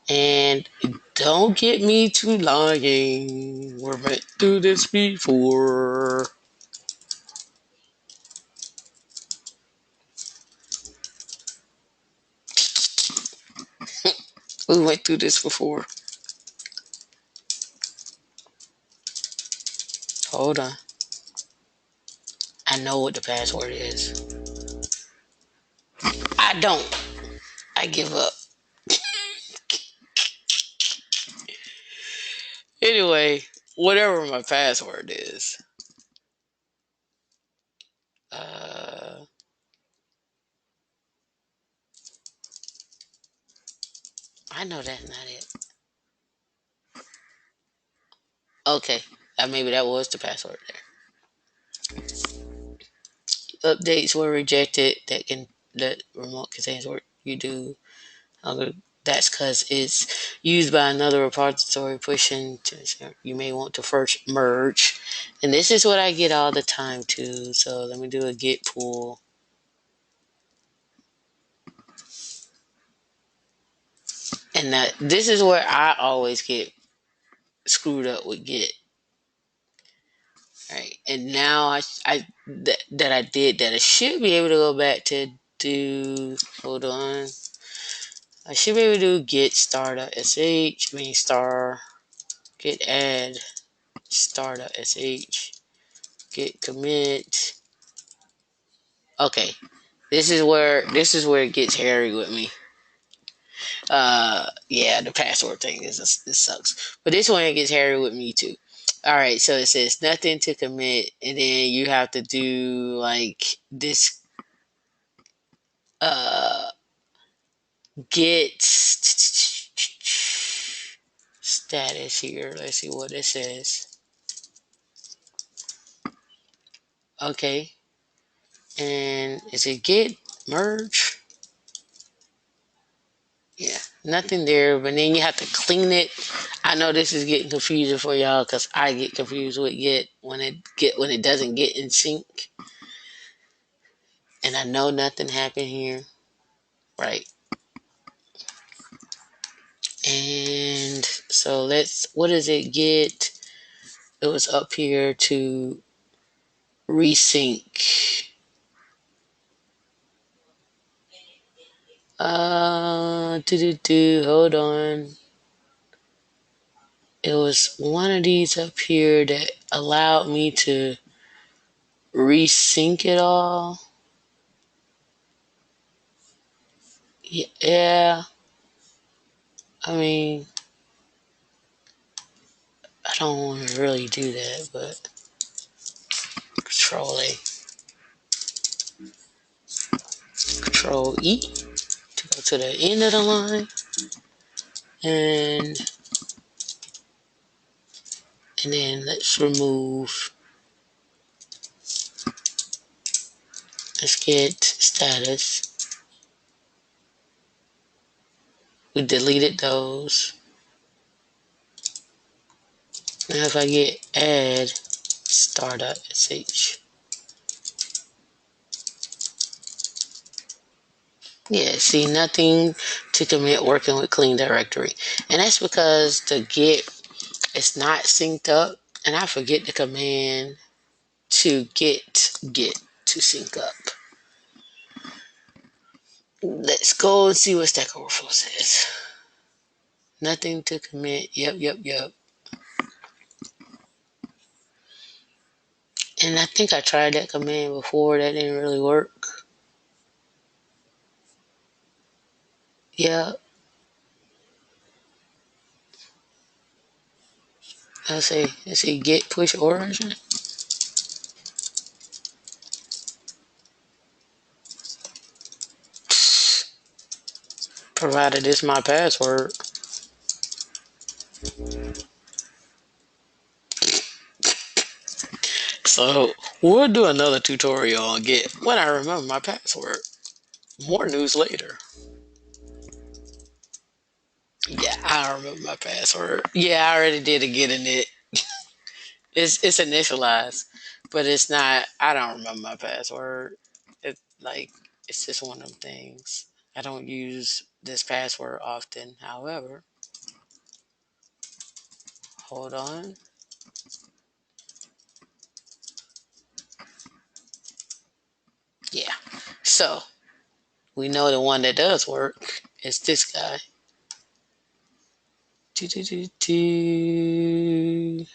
And don't get me too lying. We're went through this before. We went through this before. Hold on. I know what the password is. I don't. I give up. Anyway, whatever my password is. Uh, I know that's not it. Okay. Maybe that was the password there. Updates were rejected. That remote contains work you do. That's because it's used by another repository pushing to, you may want to first merge. And this is what I get all the time too. So let me do a git pull. And this is where I always get screwed up with git. Right. And now that I did that, I should be able to go back to do, hold on. I should be able to do git star.sh, star, git add star.sh, git commit. Okay. This is where it gets hairy with me. Yeah, the password thing this sucks. But this one it gets hairy with me too. All right, so it says nothing to commit, and then you have to do like this uh git status here. Let's see what it says. Okay, and is it git merge? Yeah, nothing there, but then you have to clean it. I know this is getting confusing for y'all because I get confused with git when it doesn't get in sync, and I know nothing happened here, right? And so what does it get? It was up here to resync. Hold on. It was one of these up here that allowed me to resync it all. Yeah, I mean, I don't want to really do that, but Control A, Control E to go to the end of the line, and then let's remove. Let's get status. We deleted those. Now if I get add star.sh. Yeah, see, nothing to commit working with clean directory. And that's because the git is not synced up, and I forget the command to get git to sync up. Let's go and see what Stack Overflow says. Nothing to commit. Yep. And I think I tried that command before. That didn't really work. Yeah. Let's see, git push origin. Provided it's my password. So we'll do another tutorial on Git when I remember my password. More news later. Yeah, I remember my password. Yeah, I already did a Git in it. It's initialized, but it's not. I don't remember my password. It's just one of them things. I don't use this password often. However, Hold on. Yeah. So we know the one that does work is this guy. Do, do, do, do.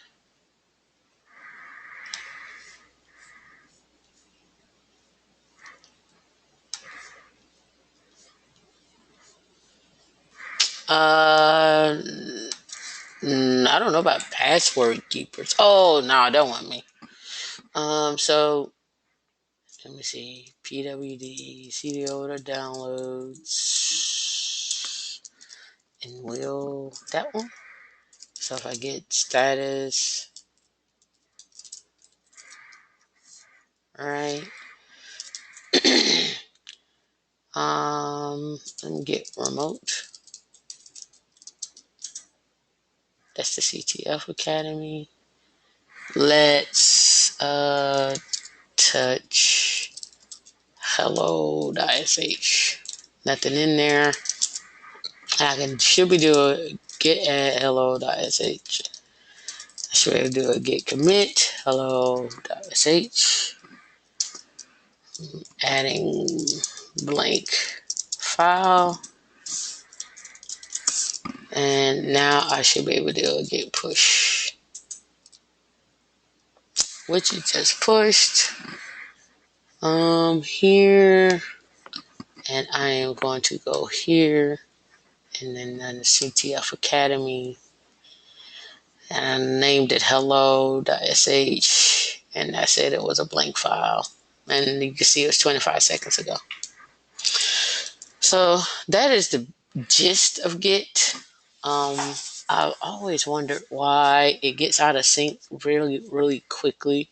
Uh, I don't know about password keepers. Oh no, that wasn't me. So let me see. PWD, CDO to downloads, and will that one. So if I get status, all right. Let me get remote. That's the CTF Academy. Let's touch hello.sh. Nothing in there. I can should be doing get add hello.sh. I should be able to do a get commit hello.sh. Adding blank file. And now I should be able to do a get push, which is just pushed. Here, and I am going to go here, and then the CTF Academy, and I named it hello.sh, and I said it was a blank file, and you can see it was 25 seconds ago. So that is the gist of Git. I've always wondered why it gets out of sync really, really quickly,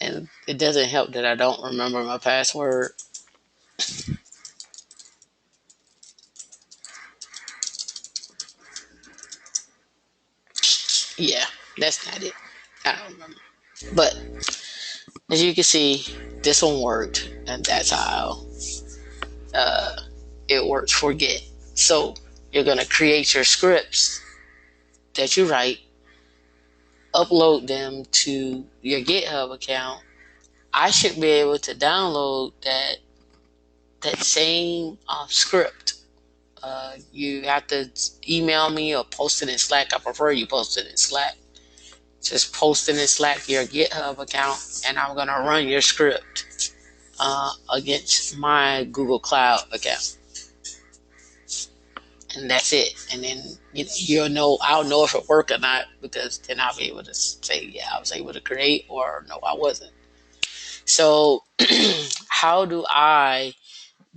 and it doesn't help that I don't remember my password. Yeah, that's not it. I don't remember. But as you can see, this one worked, and that's how it works for Git. So you're going to create your scripts that you write, upload them to your GitHub account. I should be able to download that same script. You have to email me or post it in Slack. I prefer you post it in Slack. Just post it in Slack your GitHub account, and I'm gonna run your script against my Google Cloud account, and that's it. And then you'll know. I'll know if it worked or not, because then I'll be able to say, yeah, I was able to create, or no, I wasn't. So, how do I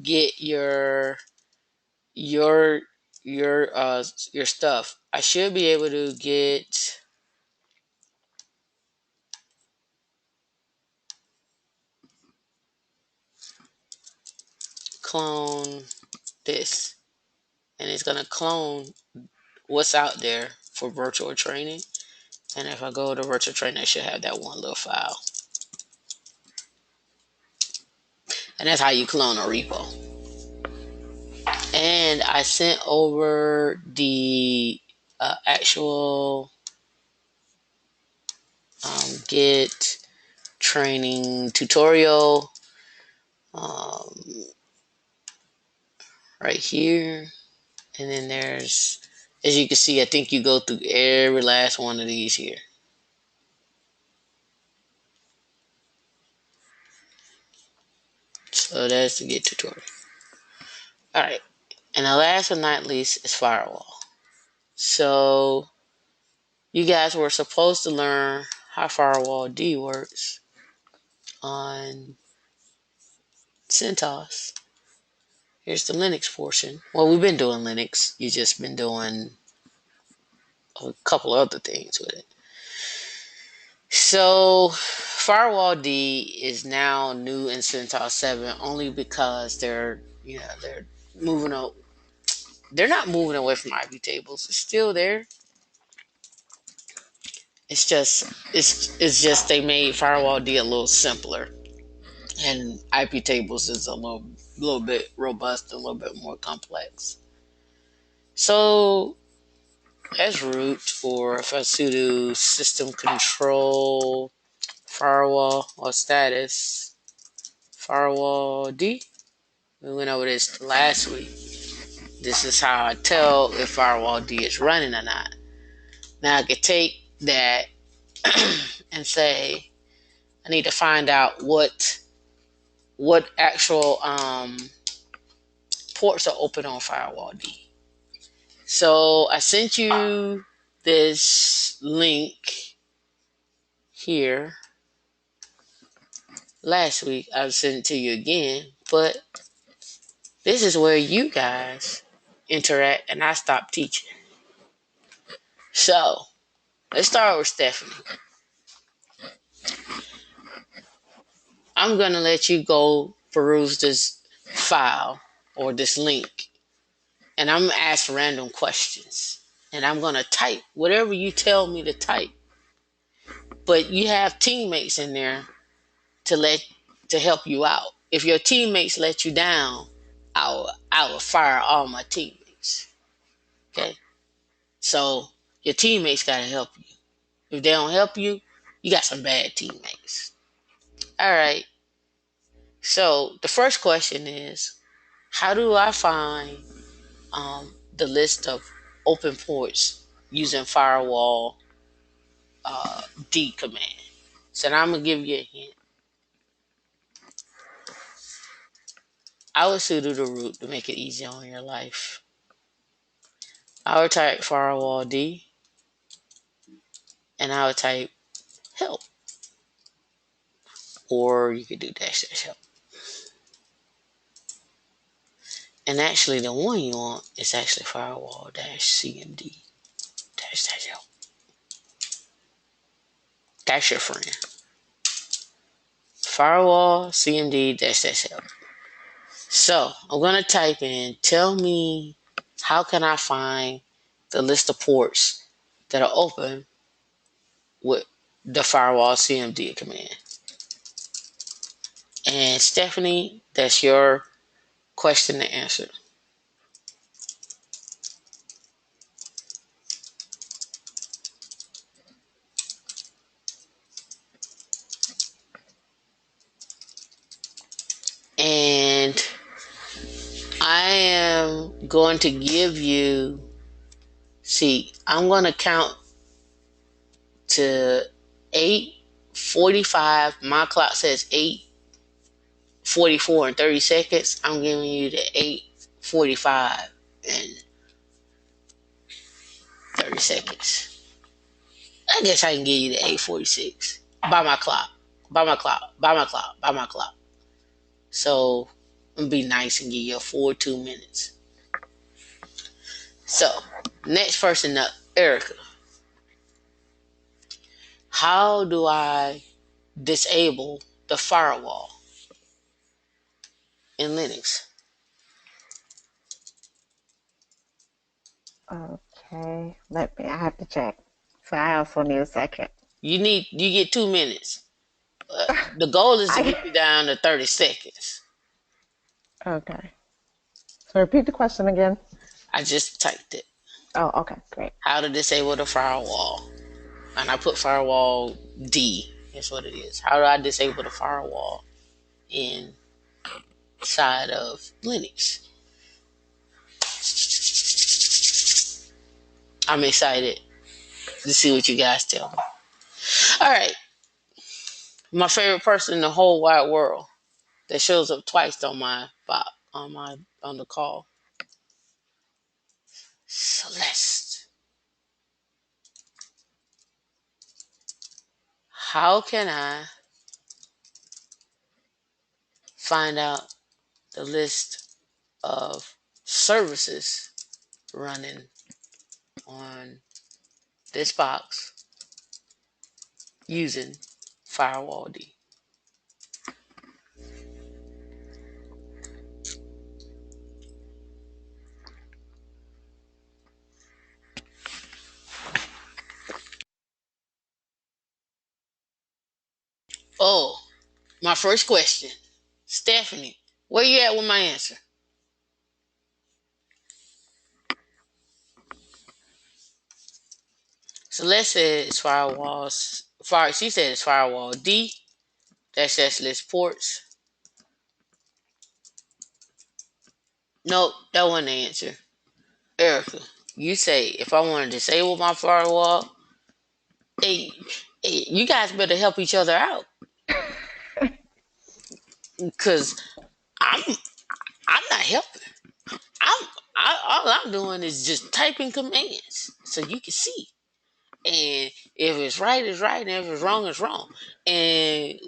get your your stuff? I should be able to get clone this, and it's gonna clone what's out there for virtual training. And if I go to virtual training, I should have that one little file. And that's how you clone a repo. And I sent over the actual Git training tutorial um, right here. And then there's, as you can see, I think you go through every last one of these here. So that's the Git tutorial. All right. And the last but not least is firewall. So you guys were supposed to learn how firewalld works on CentOS. Here's the Linux portion. Well, we've been doing Linux. You've just been doing a couple other things with it. So firewalld is now new in CentOS 7 only because they're moving out. They're not moving away from IP tables. It's still there. It's just they made firewalld a little simpler, and IP tables is a little bit robust, a little bit more complex. So as root, or if I sudo system control firewall or status firewall D. We went over this last week. This is how I tell if firewall D is running or not. Now I could take that and say I need to find out what actual ports are open on firewall D. So I sent you this link here last week. I'll send it to you again, but this is where you guys interact and I stop teaching. So let's start with Stephanie. I'm going to let you go peruse this file or this link, and I'm going to ask random questions. And I'm going to type whatever you tell me to type. But you have teammates in there to help you out. If your teammates let you down, I will fire all my teammates. Okay? So your teammates got to help you. If they don't help you, you got some bad teammates. All right. So the first question is, how do I find the list of open ports using firewall D command? So now I'm gonna give you a hint. I would sudo the root to make it easy on your life. I would type firewall D, and I would type help, or you could do dash dash help. And actually, the one you want is actually firewall dash cmd dash dash help. That's your friend. Firewall cmd dash dash help. So I'm gonna type in, tell me how can I find the list of ports that are open with the firewall cmd command. And Stephanie, that's your question to answer. And I am going to give you, see, I'm going to count to 8:45. My clock says 8:44 and 30 seconds. I'm giving you the 8:45 and 30 seconds. I guess I can give you the 8:46 by my clock. By my clock. By my clock. By my clock. So I'm gonna be nice and give you a full 2 minutes. So next person up, Erica. How do I disable the firewall in Linux? Okay, I have to check. So I also need a second. You get 2 minutes. The goal is to I get you down to 30 seconds. Okay. So repeat the question again. I just typed it. Oh, okay, great. How to disable the firewall. And I put firewall D. That's what it is. How do I disable the firewall inside of Linux? I'm excited to see what you guys tell me. All right. My favorite person in the whole wide world that shows up twice on on the call. Celeste. How can I find out the list of services running on this box using firewall D? Oh, my first question. Stephanie, where you at with my answer? Celeste said it's firewalls. She said it's firewall D. That's list ports. Nope, that wasn't the answer. Erica, you say if I want to disable my firewall, hey, hey, you guys better help each other out, cause I'm I'm not helping. All I'm doing is just typing commands so you can see. And if it's right, it's right, and if it's wrong, it's wrong. And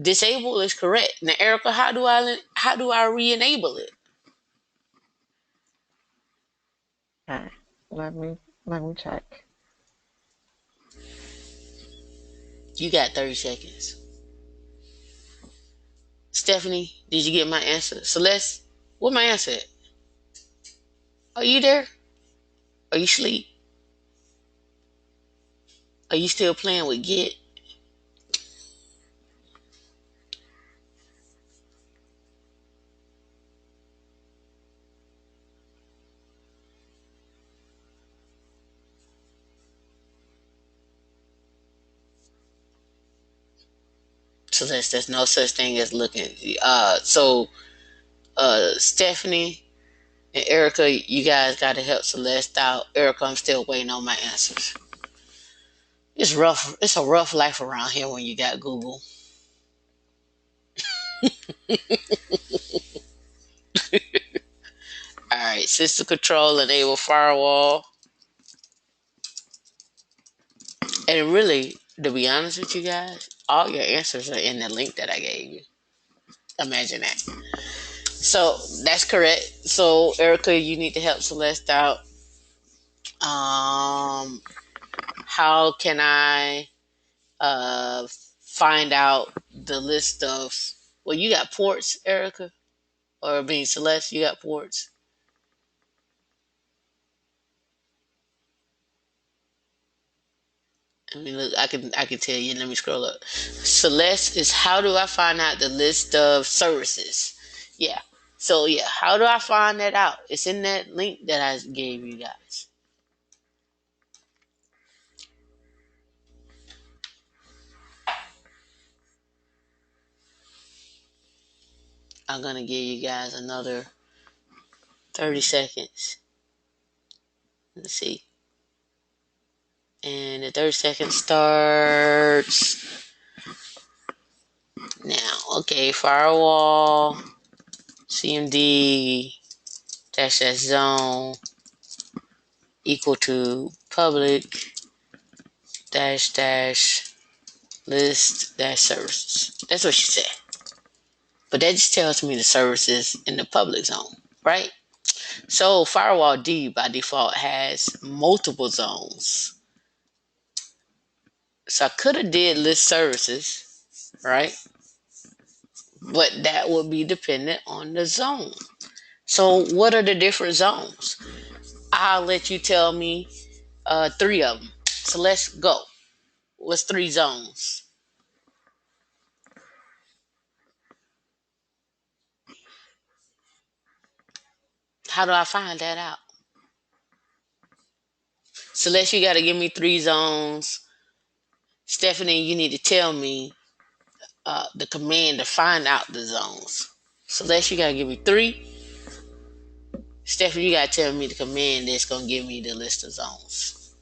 disable is correct. Now, Erica, how do I re-enable it? Okay. Let me let me check. You got 30 seconds. Stephanie, did you get my answer? Celeste, what my answer at? Are you there? Are you asleep? Are you still playing with Git? Celeste, there's no such thing as looking. Stephanie and Erica, you guys got to help Celeste out. Erica, I'm still waiting on my answers. It's rough. It's a rough life around here when you got Google. All right, system control, enable firewall. And really, to be honest with you guys, all your answers are in the link that I gave you. Imagine that. So that's correct. So Erica, you need to help Celeste out. How can I find out the list of? Well, you got ports, Erica, or being Celeste, you got ports. I mean, look, I can tell you. Let me scroll up. Celeste is how do I find out the list of services? Yeah. So yeah, how do I find that out? It's in that link that I gave you guys. I'm gonna give you guys another 30 seconds. Let's see. And the 30 seconds starts now. Okay, firewall, CMD, dash dash zone equal to public dash dash list dash services. That's what she said. But that just tells me the services in the public zone, right? So firewall D by default has multiple zones. So I could have did list services, right? But that would be dependent on the zone. So what are the different zones? I'll let you tell me three of them. So let's go. What's three zones? How do I find that out? Celeste, you got to give me three zones. Stephanie, you need to tell me the command to find out the zones. Celeste, you got to give me three. Stephanie, you got to tell me the command that's going to give me the list of zones.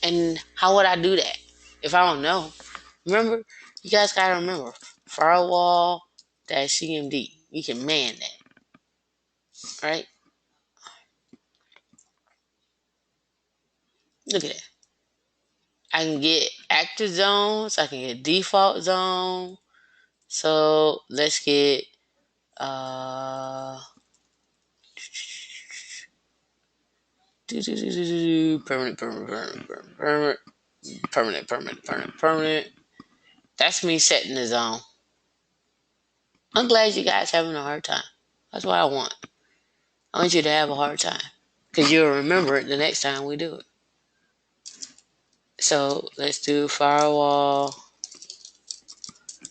And how would I do that if I don't know? Remember, you guys got to remember, firewall dash CMD. You can man that, right? Look at that. I can get active zones. I can get default zone. So let's get permanent, permanent. That's me setting the zone. I'm glad you guys having a hard time. That's what I want. I want you to have a hard time because you'll remember it the next time we do it. So let's do firewall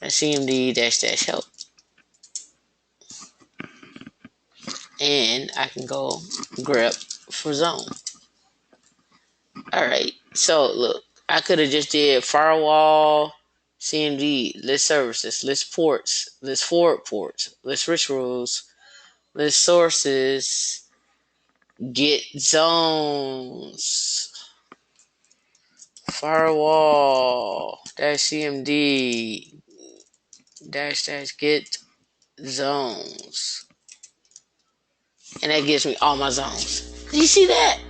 CMD dash dash help, and I can go grep for zone. All right. So look, I could have just did firewall, CMD, list services, list ports, list forward ports, list rich rules, list sources, get zones, firewall, dash CMD, dash get zones. And that gives me all my zones. You see that?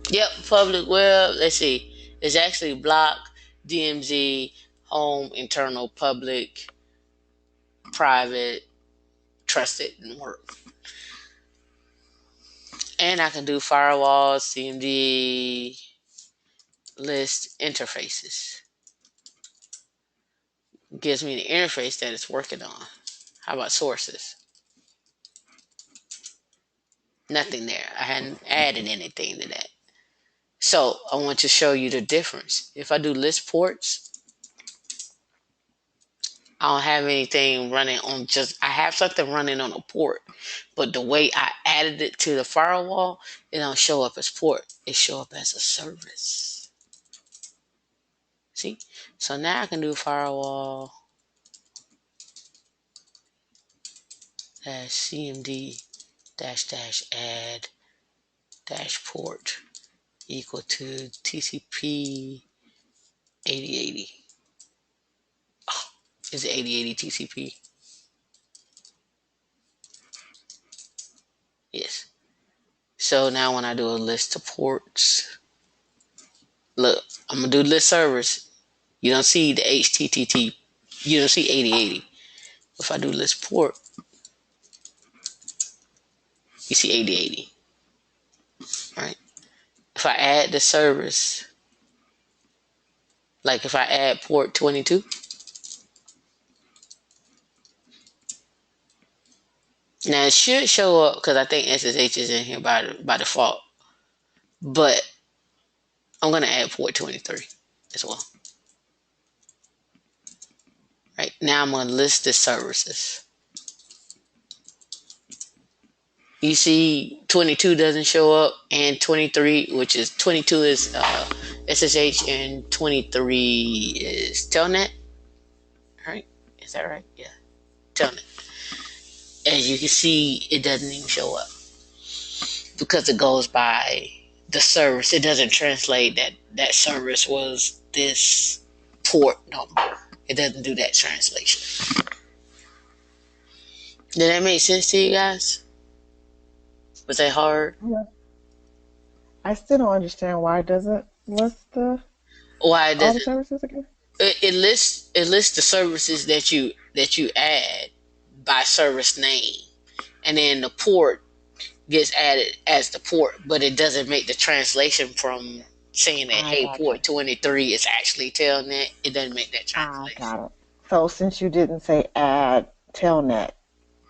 Yep, public web. Let's see. It's actually block, DMZ, home, internal, public, private, trusted, and work. And I can do firewalls, CMD, list interfaces. Gives me the interface that it's working on. How about sources? Nothing there. I hadn't added anything to that. So I want to show you the difference. If I do list ports, I don't have anything running on just, I have something running on a port, but the way I added it to the firewall, it don't show up as port. It show up as a service. See? So now I can do firewall dash CMD dash add dash port equal to TCP 8080. Oh, is it 8080 TCP? Yes. So now when I do a list of ports, look, I'm gonna do list servers. You don't see the HTTP. You don't see 8080. If I do list port, you see 8080. Right? If I add the service, like if I add port 22, now it should show up because I think SSH is in here by default. But I'm gonna add port 23 as well. Right? Now I'm gonna list the services. You see 22 doesn't show up, and 23, which is 22 is SSH and 23 is telnet. Right? Is that right? Yeah, telnet. As you can see, it doesn't even show up because it goes by the service. It doesn't translate that that service was this port number. It doesn't do that translation. Did that make sense to you guys? Was that hard? Yeah. I still don't understand why it doesn't list Why all does the services again. it lists the services that you add by service name, and then the port gets added as the port, but it doesn't make the translation from saying that I hey, gotcha. port 23 is actually telnet. It doesn't make that I translation. got it. So since you didn't say add telnet,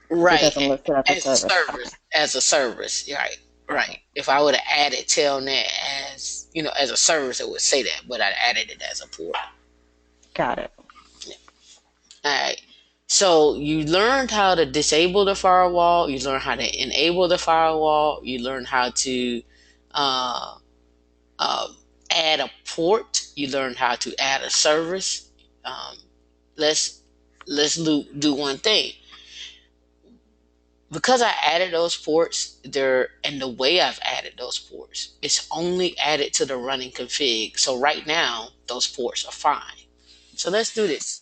it Right, doesn't list it as a as a service. Okay. service, right, right. Okay. If I would have added telnet as as a service, it would say that, but I added it as a port. Got it. All right. So you learned how to disable the firewall. You learned how to enable the firewall. You learned how to uh, uh, add a port. You learned how to add a service. Um, let's do one thing. Because I added those ports there, and the way I've added those ports, it's only added to the running config. So right now, those ports are fine. So let's do this.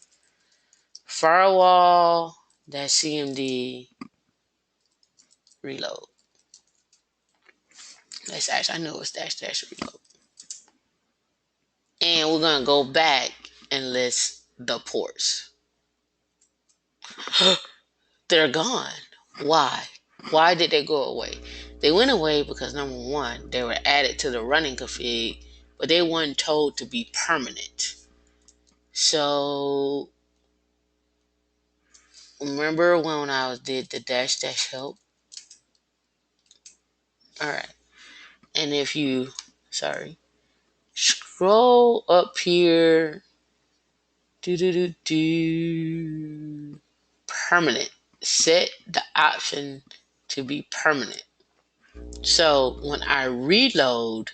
Firewall CMD reload. Let's actually, I know it's dash reload. And we're gonna go back and list the ports. They're gone. Why? Why did they go away? They went away because number one, they were added to the running config, but they weren't told to be permanent. So remember when I did the dash help? Alright. And if you scroll up here, permanent. Set the option to be permanent. So when I reload,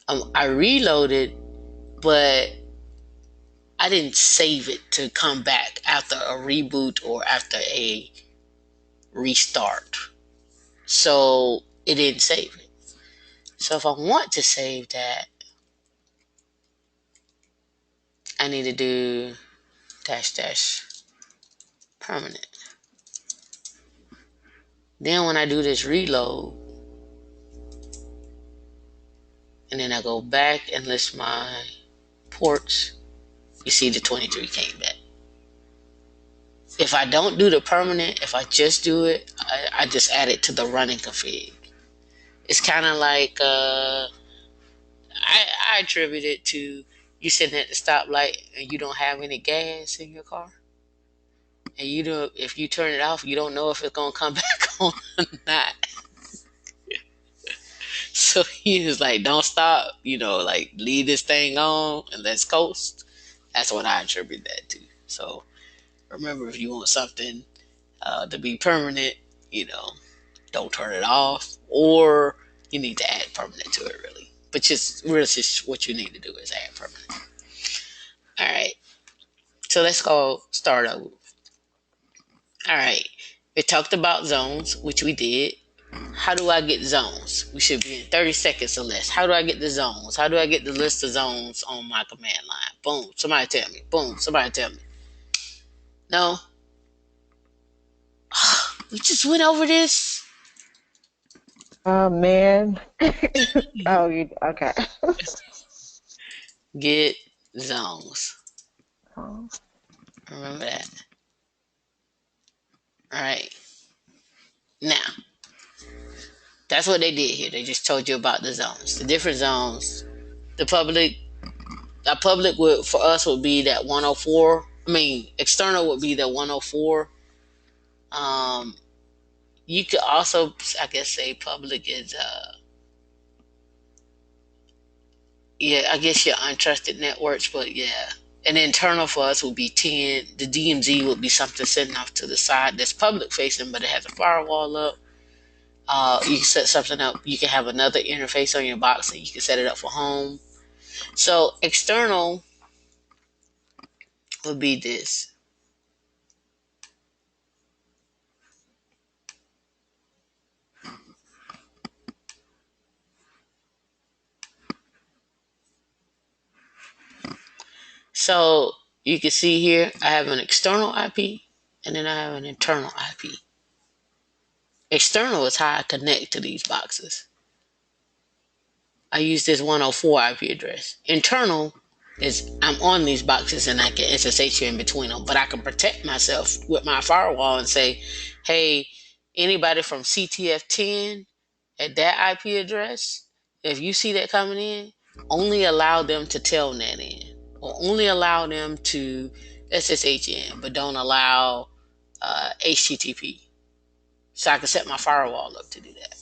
I reloaded, but I didn't save it to come back after a reboot or after a restart. So it didn't save it. So if I want to save that, I need to do dash dash permanent. Then when I do this reload, and then I go back and list my ports, you see the 23 came back. If I don't do the permanent, if I just do it, I just add it to the running config. It's kind of like I attribute it to you sitting at the stoplight and you don't have any gas in your car, and you do if you turn it off, you don't know if it's gonna come back on or not. So he was like, "Don't stop, like leave this thing on and let's coast." That's what I attribute that to. So remember, if you want something to be permanent, you know, don't turn it off, or you need to add permanent to it, really. But just what you need to do is add permanent. All right. So let's go start over. All right. We talked about zones, which we did. How do I get zones? We should be in 30 seconds or less. How do I get the zones? How do I get the list of zones on my command line? Boom. Somebody tell me. Boom. Somebody tell me. No? We just went over this. Oh man. Oh, you okay? Get zones. Oh, Remember that. All right. Now, that's what they did here. They just told you about the zones, the different zones. The public would for us would be that 104. I mean, external would be the 104. Um, you could also, I guess, say public is yeah, I guess your untrusted networks, but yeah. And internal for us would be 10. The DMZ would be something sitting off to the side that's public facing, but it has a firewall up. You can set something up. You can have another interface on your box, and you can set it up for home. So external would be this. So you can see here, I have an external IP, and then I have an internal IP. External is how I connect to these boxes. I use this 104 IP address. Internal is I'm on these boxes and I can SSH you in between them, but I can protect myself with my firewall and say, hey, anybody from CTF10 at that IP address, if you see that coming in, only allow them to telnet in, or only allow them to SSH in, but don't allow HTTP. So I can set my firewall up to do that.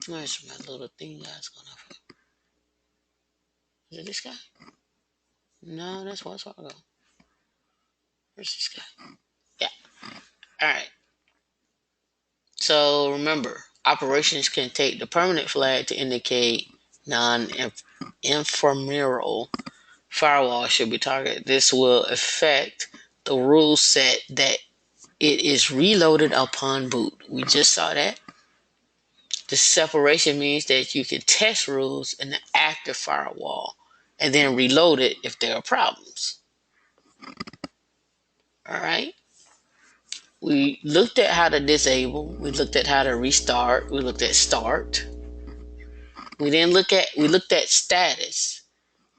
Where's my little thing that's gonna? Is it this guy? No, that's what's all ago. Where's this guy? Yeah. All right. So remember, operations can take the permanent flag to indicate non-ephemeral firewall should be targeted. This will affect the rule set that it is reloaded upon boot. We just saw that. The separation means that you can test rules in the active firewall and then reload it if there are problems. All right. We looked at how to disable. We looked at how to restart. We looked at start. We looked at status.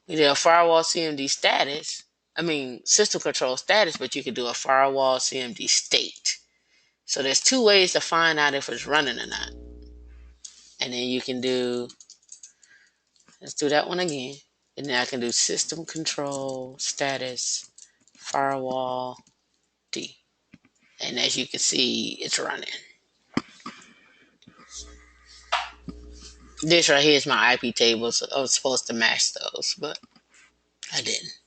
We did a firewall CMD status. I mean system control status, but you could do a firewall CMD state. So there's two ways to find out if it's running or not. And then you can do, let's do that one again. And then I can do system control status firewall D. And as you can see, it's running. This right here is my IP table, so I was supposed to match those, but I didn't.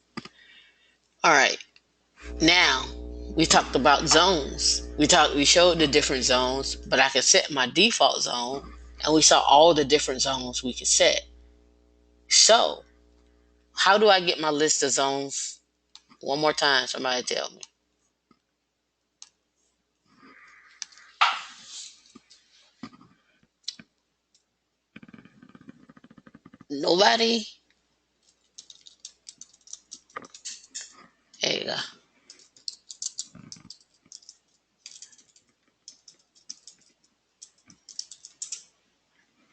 All right. Now, We talked about zones. We showed the different zones, but I could set my default zone, and we saw all the different zones we could set. So, how do I get my list of zones? One more time, somebody tell me. Nobody? There you go.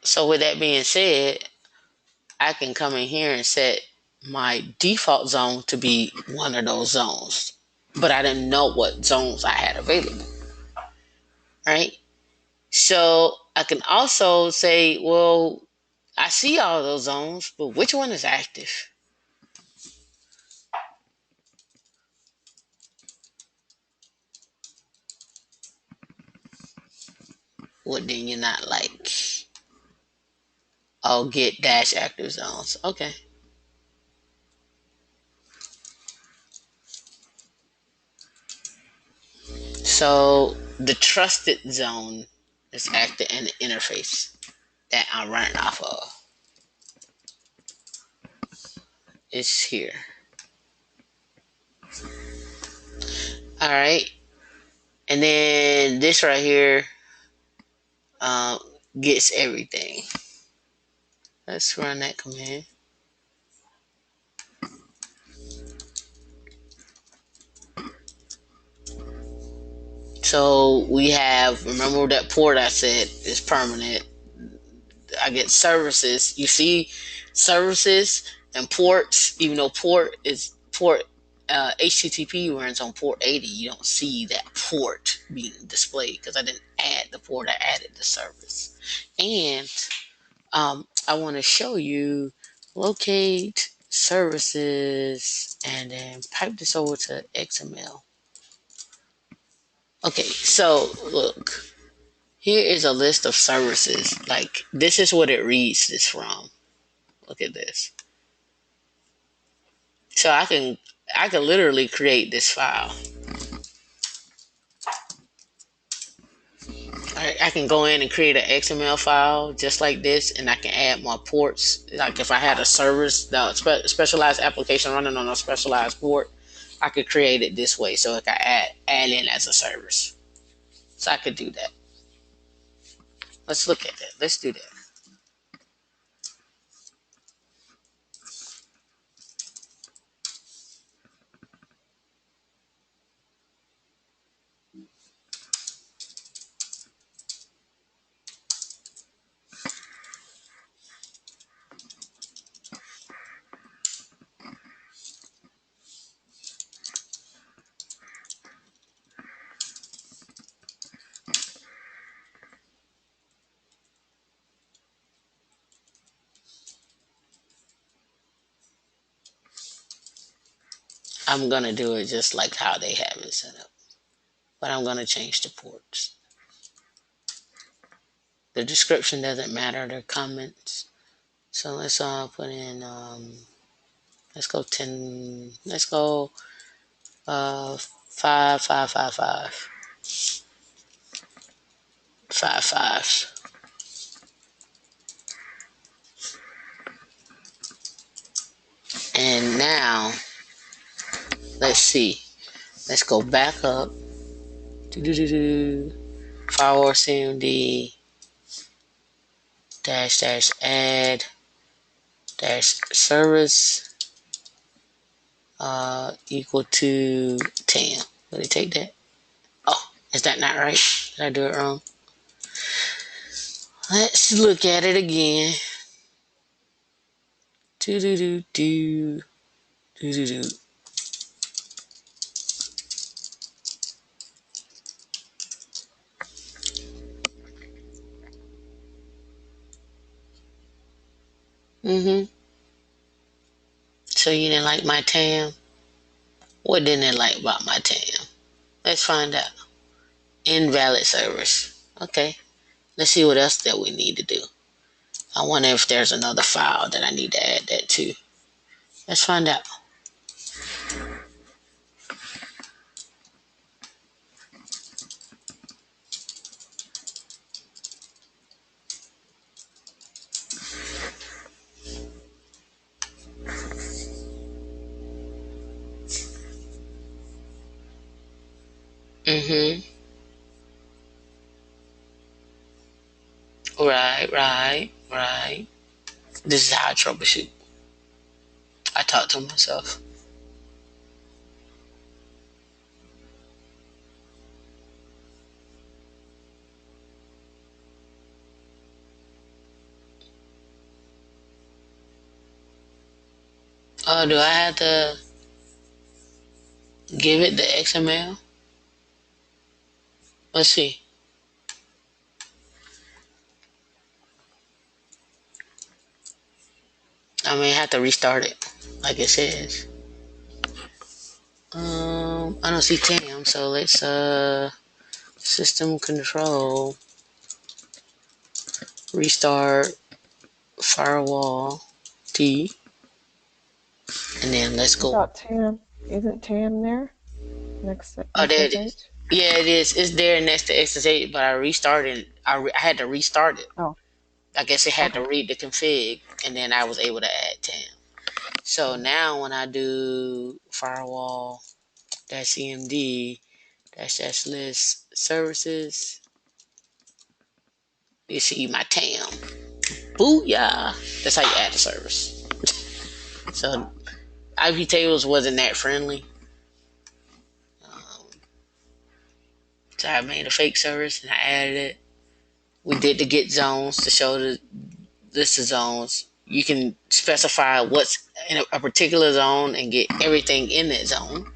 So with that being said, I can come in here and set my default zone to be one of those zones. But I didn't know what zones I had available. Right? So I can also say, well, I see all those zones, but which one is active? What then you're not like? Oh, get dash active zones. Okay. So the trusted zone is active in the interface that I'm running off of. It's here. All right. And then this right here um, gets everything. Let's run that command. So we have, remember that port I said is permanent. I get services. You see services and ports, even though port is port HTTP runs on port 80, you don't see that port being displayed because I didn't add the port, I added the service. And I want to show you locate services and then pipe this over to XML. Okay, so look, here is a list of services. Like this is what it reads this from. Look at this. So I can literally create this file. I can go in and create an XML file just like this, and I can add my ports. Like if I had a service, the specialized application running on a specialized port, I could create it this way, so I could add in as a service. So I could do that. Let's look at that. Let's do that. I'm gonna do it just like how they have it set up, but I'm gonna change the ports. The description doesn't matter. The comments. So let's put in. Let's go 10. Let's go 5 5 5 5 5 5. And now let's see. Let's go back up. Firewall CMD dash dash add dash service equal to 10. Let me take that. Oh, is that not right? Did I do it wrong? Let's look at it again. Do do do do do do do. So you didn't like my TAM? What didn't they like about my TAM? Let's find out. Invalid service. Okay. Let's see what else that we need to do. I wonder if there's another file that I need to add that to. Let's find out. Mm-hmm. Right, right, right. This is how I troubleshoot. I talk to myself. Oh, do I have to give it the XML? Let's see. I may have to restart it, like it says. I don't see Tam, so let's system control restart firewall T, and then let's I go. thought Tam, isn't Tam there next to Oh, there it is. SSH? Yeah, it is. It's there next to XSH, but I restarted. I had to restart it. Oh, I guess it had to okay. read the config, and then I was able to add Tam. So Mm. now when I do firewall cmd dash list services, you see my Tam. Booyah! That's how you add the service. So IP tables wasn't that friendly. Um, so I made a fake service and I added it. We did the get zones to show the list of zones. You can specify what's in a particular zone and get everything in that zone.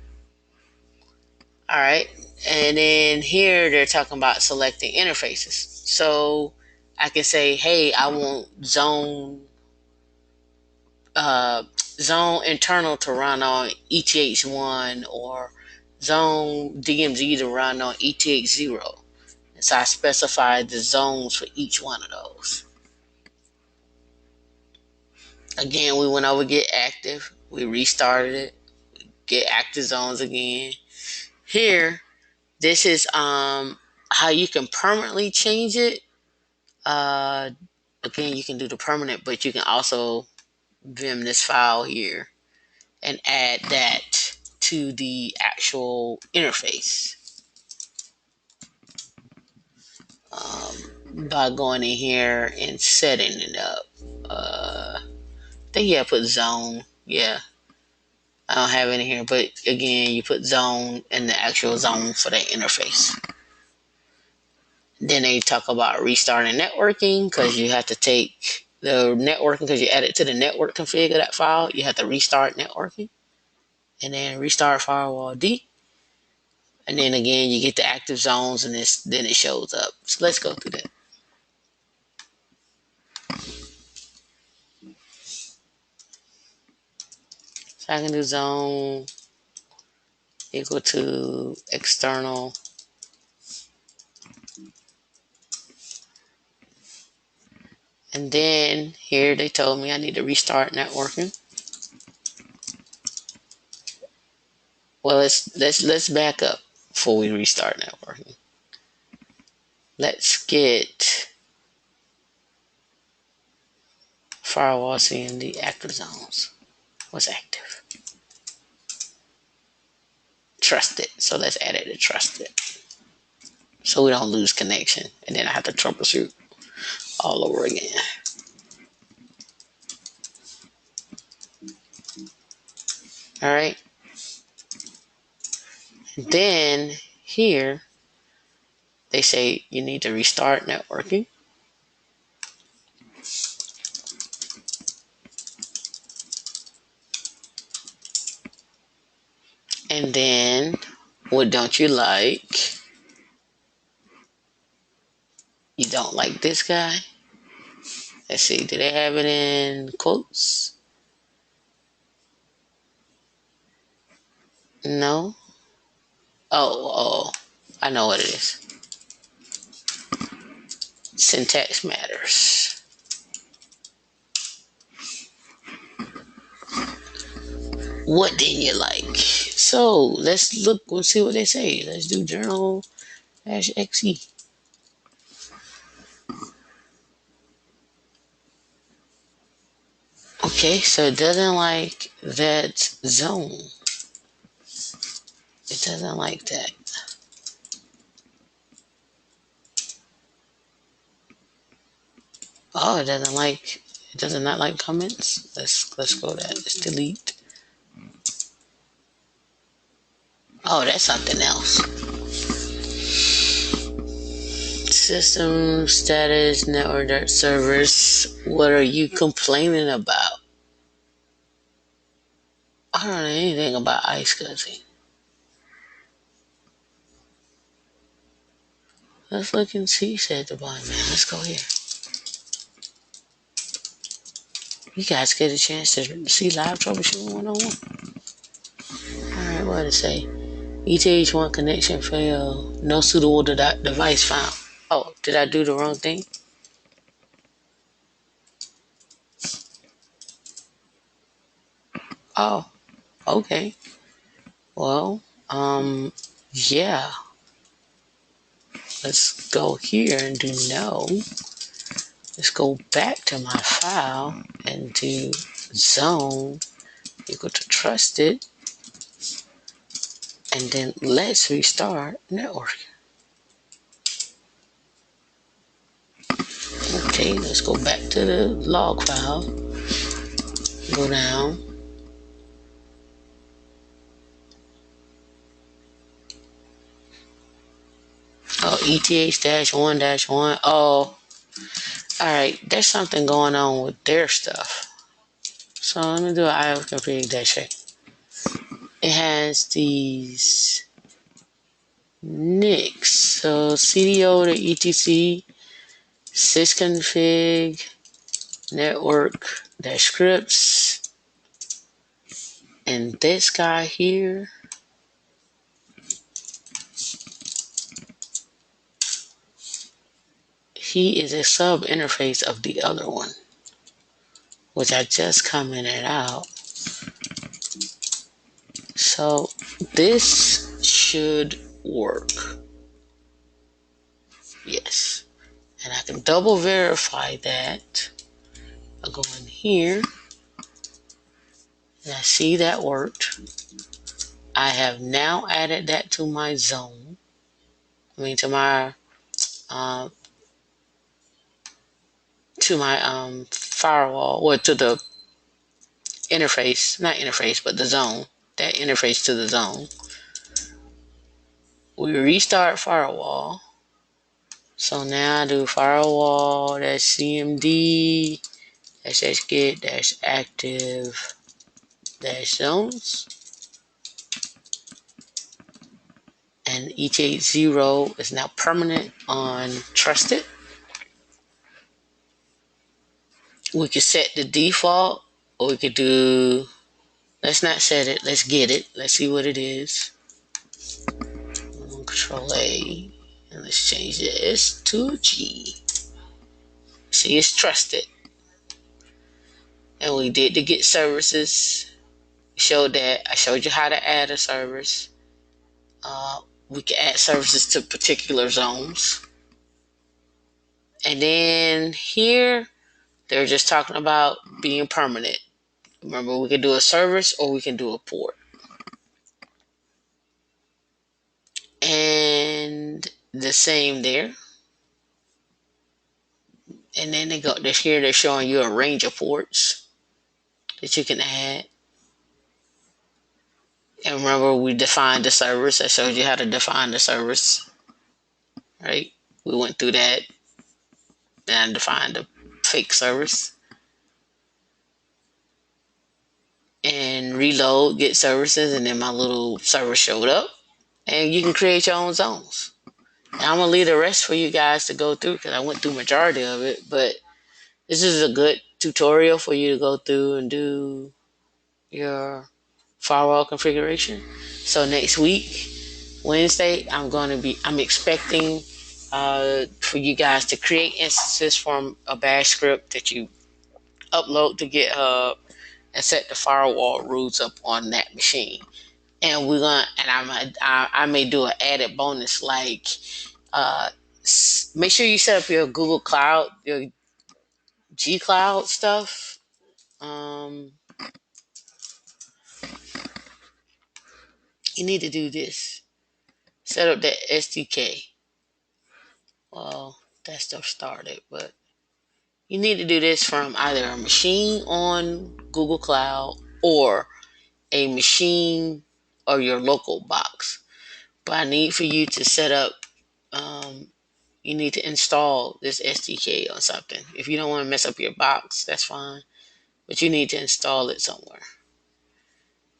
All right. And then here they're talking about selecting interfaces. So I can say, hey, I want zone internal to run on ETH1 or zone DMZ to run on ETH0. And so I specified the zones for each one of those. Again, we went over get active. We restarted it. Get active zones again. Here, this is how you can permanently change it. Uh, Again, you can do the permanent, but you can also vim this file here and add that to the actual interface by going in here and setting it up. I think you have to put zone. Yeah, I don't have it in here, but again, you put zone in the actual zone for that interface. Then they talk about restarting networking because you have to take the networking because you add it to the network config of that file. You have to restart networking and then restart firewall D. And then again, you get the active zones and then it shows up. So let's go through that. So I can do zone equal to external. And then here they told me I need to restart networking. Well, let's back up before we restart networking. Let's get firewall CMD active zones. What's active? Trusted. So let's add it to trusted. So we don't lose connection. And then I have to troubleshoot all over again. All right. Then here they say you need to restart networking. And then what don't you like? You don't like this guy? Let's see, do they have it in quotes? No? Oh, I know what it is. Syntax matters. What didn't you like? So let's look and see what they say. Let's do journal-xe. Okay, so it doesn't like that zone. It doesn't like that. Oh, it does not like comments. Let's go that. Let's delete. Oh, that's something else. System status, network servers. What are you complaining about? I don't know anything about ice cussing. Let's look and see, said the blind man. Let's go here. You guys get a chance to see live troubleshooting 101. Alright, what did it say? ETH1 connection failed. No suitable device found. Oh, did I do the wrong thing? Oh, okay. Well, yeah. Let's go here and do no. Let's go back to my file and do zone equal to trusted. And then let's restart network. Okay, let's go back to the log file. Go down. Oh, ETH-1-1. Oh, alright. There's something going on with their stuff. So let me do an IO config -check. It has these nicks. So CDO to ETC, sysconfig, network dash scripts, and this guy here, he is a sub interface of the other one, which I just commented out. So this should work. Yes. And I can double verify that. I'll go in here and I see that worked. I have now added that to my zone. To my uh, firewall, or to the interface, not interface, but the zone, that interface to the zone. We restart firewall. So now I do firewall dash cmd dash get dash active dash zones, and ETH0 is now permanent on trusted. We could set the default, or we could do, let's not set it, let's get it. Let's see what it is. Control A, and let's change this to G. See, it's trusted. And we did the get services. Showed that. I showed you how to add a service. We can add services to particular zones. And then here, they're just talking about being permanent. Remember, we can do a service or we can do a port. And the same there. And then they go this here, they're showing you a range of ports that you can add. And remember, we defined the service. I showed you how to define the service, right? We went through that and defined the fake service. And reload, get services, and then my little server showed up. And you can create your own zones. And I'm going to leave the rest for you guys to go through because I went through majority of it. But this is a good tutorial for you to go through and do your firewall configuration. So next week, Wednesday, I'm expecting for you guys to create instances from a bash script that you upload to GitHub and set the firewall rules up on that machine. And I may do an added bonus, like make sure you set up your Google Cloud, your gcloud stuff. You need to do this. Set up that SDK. Well, that stuff started, but You need to do this from either a machine on Google Cloud or a machine or your local box. But I need for you to set up, you need to install this SDK on something. If you don't want to mess up your box, that's fine. But you need to install it somewhere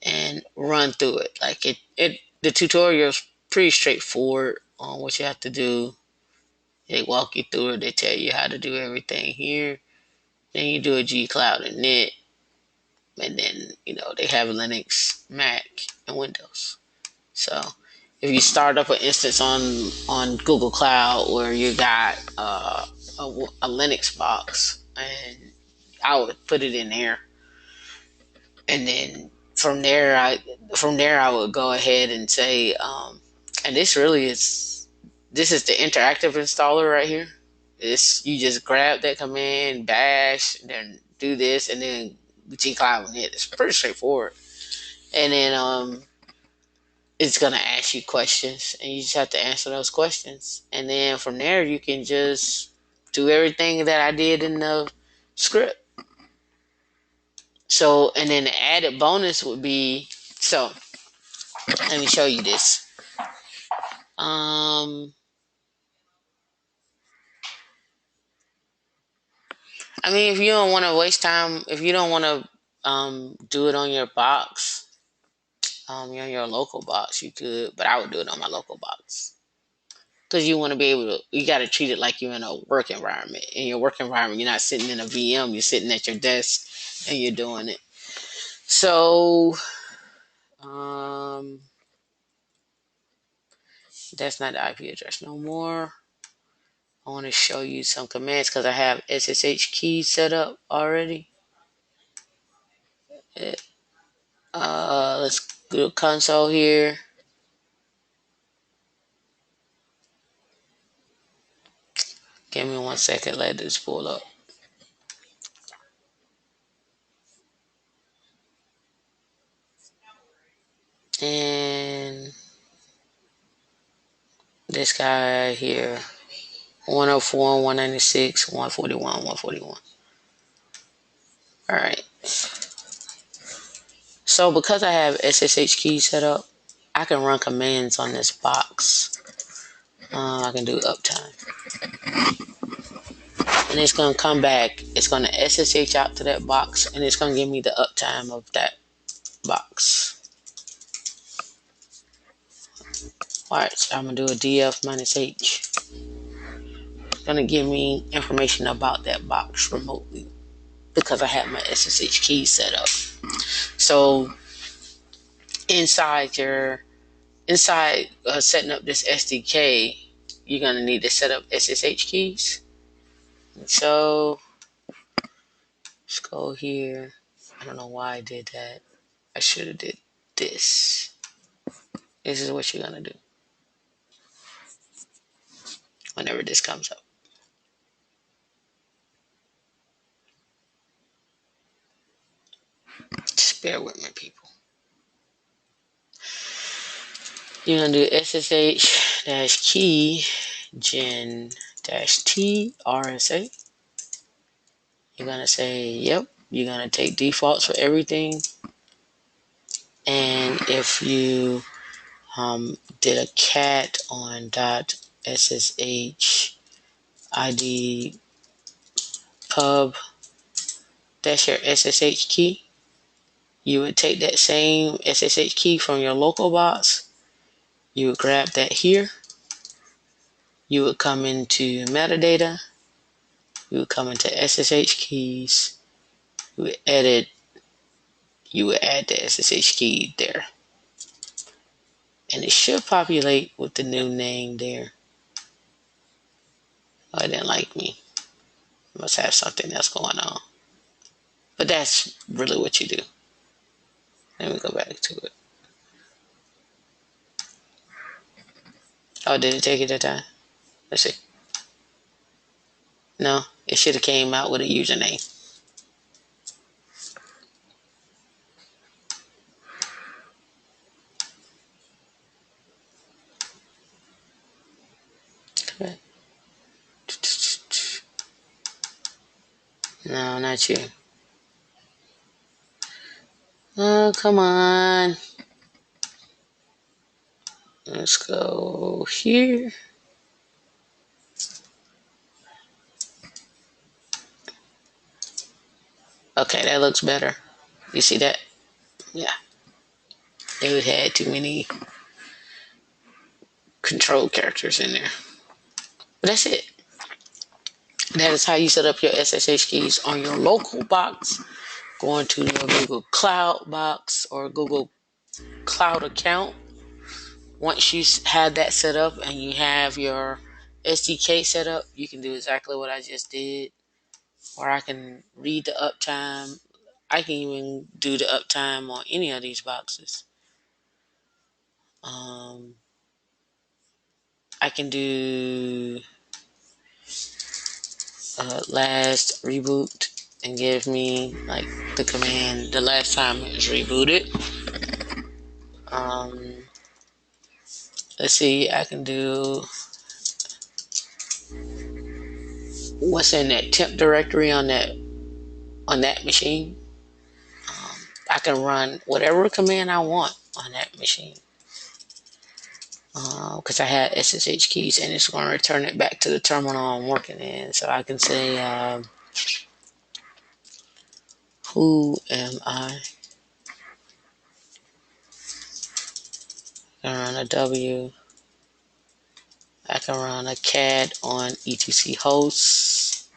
and run through it. Like the tutorial is pretty straightforward on what you have to do. They walk you through it. They tell you how to do everything here. Then you do a gcloud and net, and then they have Linux, Mac, and Windows. So if you start up an instance on Google Cloud where you got a Linux box, and I would put it in there, and then from there I would go ahead and say, and this is the interactive installer right here. This, you just grab that command, bash, then do this, and then gcloud on it. It's pretty straightforward. And then it's gonna ask you questions, and you just have to answer those questions. And then from there, you can just do everything that I did in the script. So, and then the added bonus would be, so let me show you this. I mean, if you don't want to waste time, if you don't want to do it on your box, on your local box, you could, but I would do it on my local box. Because you want to be able to, you got to treat it like you're in a work environment. In your work environment, you're not sitting in a VM, you're sitting at your desk and you're doing it. So, that's not the IP address no more. I want to show you some commands because I have SSH keys set up already. Let's go to console here. Give me 1 second, let this pull up. And this guy here, 104, 196, 141, 141. All right. So because I have SSH keys set up, I can run commands on this box. I can do uptime. And it's going to come back. It's going to SSH out to that box, and it's going to give me the uptime of that box. Alright, so I'm going to do a df minus h. It's going to give me information about that box remotely because I have my SSH keys set up. So inside setting up this SDK, you're going to need to set up SSH keys. So let's go here. I don't know why I did that. I should have did this. This is what you're going to do whenever this comes up. Just bear with me, people. You're going to do SSH-key gen-t RSA. You're going to say, yep. You're going to take defaults for everything. And if you did a cat on .ssh id pub, that's your SSH key. You would take that same SSH key from your local box. You would grab that here. You would come into metadata. You would come into SSH keys. You would edit. You would add the SSH key there. And it should populate with the new name there. Oh, it didn't like me. It must have something else going on. But that's really what you do. Let me go back to it. Oh, did it take it that time? Let's see. No, it should have came out with a username. Okay. No, not you. Oh, come on. Let's go here. Okay, that looks better. You see that? Yeah. It had too many control characters in there. But that's it. That is how you set up your SSH keys on your local box. Going to your Google Cloud box or Google Cloud account. Once you have that set up and you have your SDK set up, you can do exactly what I just did. Or I can read the uptime. I can even do the uptime on any of these boxes. I can do last reboot and give me like the command the last time it was rebooted. Um, let's see, I can do what's in that temp directory on that machine. I can run whatever command I want on that machine because I had SSH keys and it's going to return it back to the terminal I'm working in. So I can say, who am I? I can run a W. I can run a CAD on etc hosts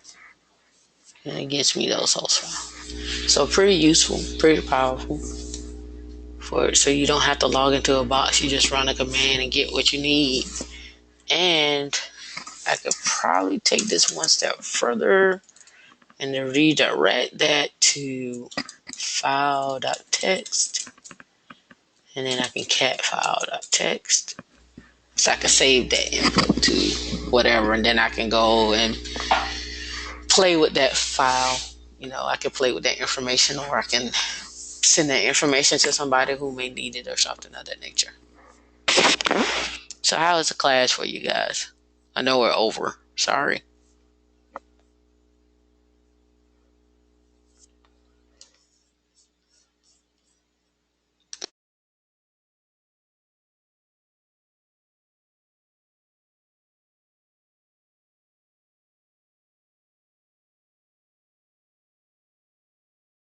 and it gives me those host files. So pretty useful, pretty powerful for it. So you don't have to log into a box. You just run a command and get what you need. And I could probably take this one step further and then redirect that to file.txt. And then I can cat file.txt. So I can save that input to whatever. And then I can go and play with that file. You know, I can play with that information or I can send that information to somebody who may need it or something of that nature. So how is the class for you guys? I know we're over. Sorry.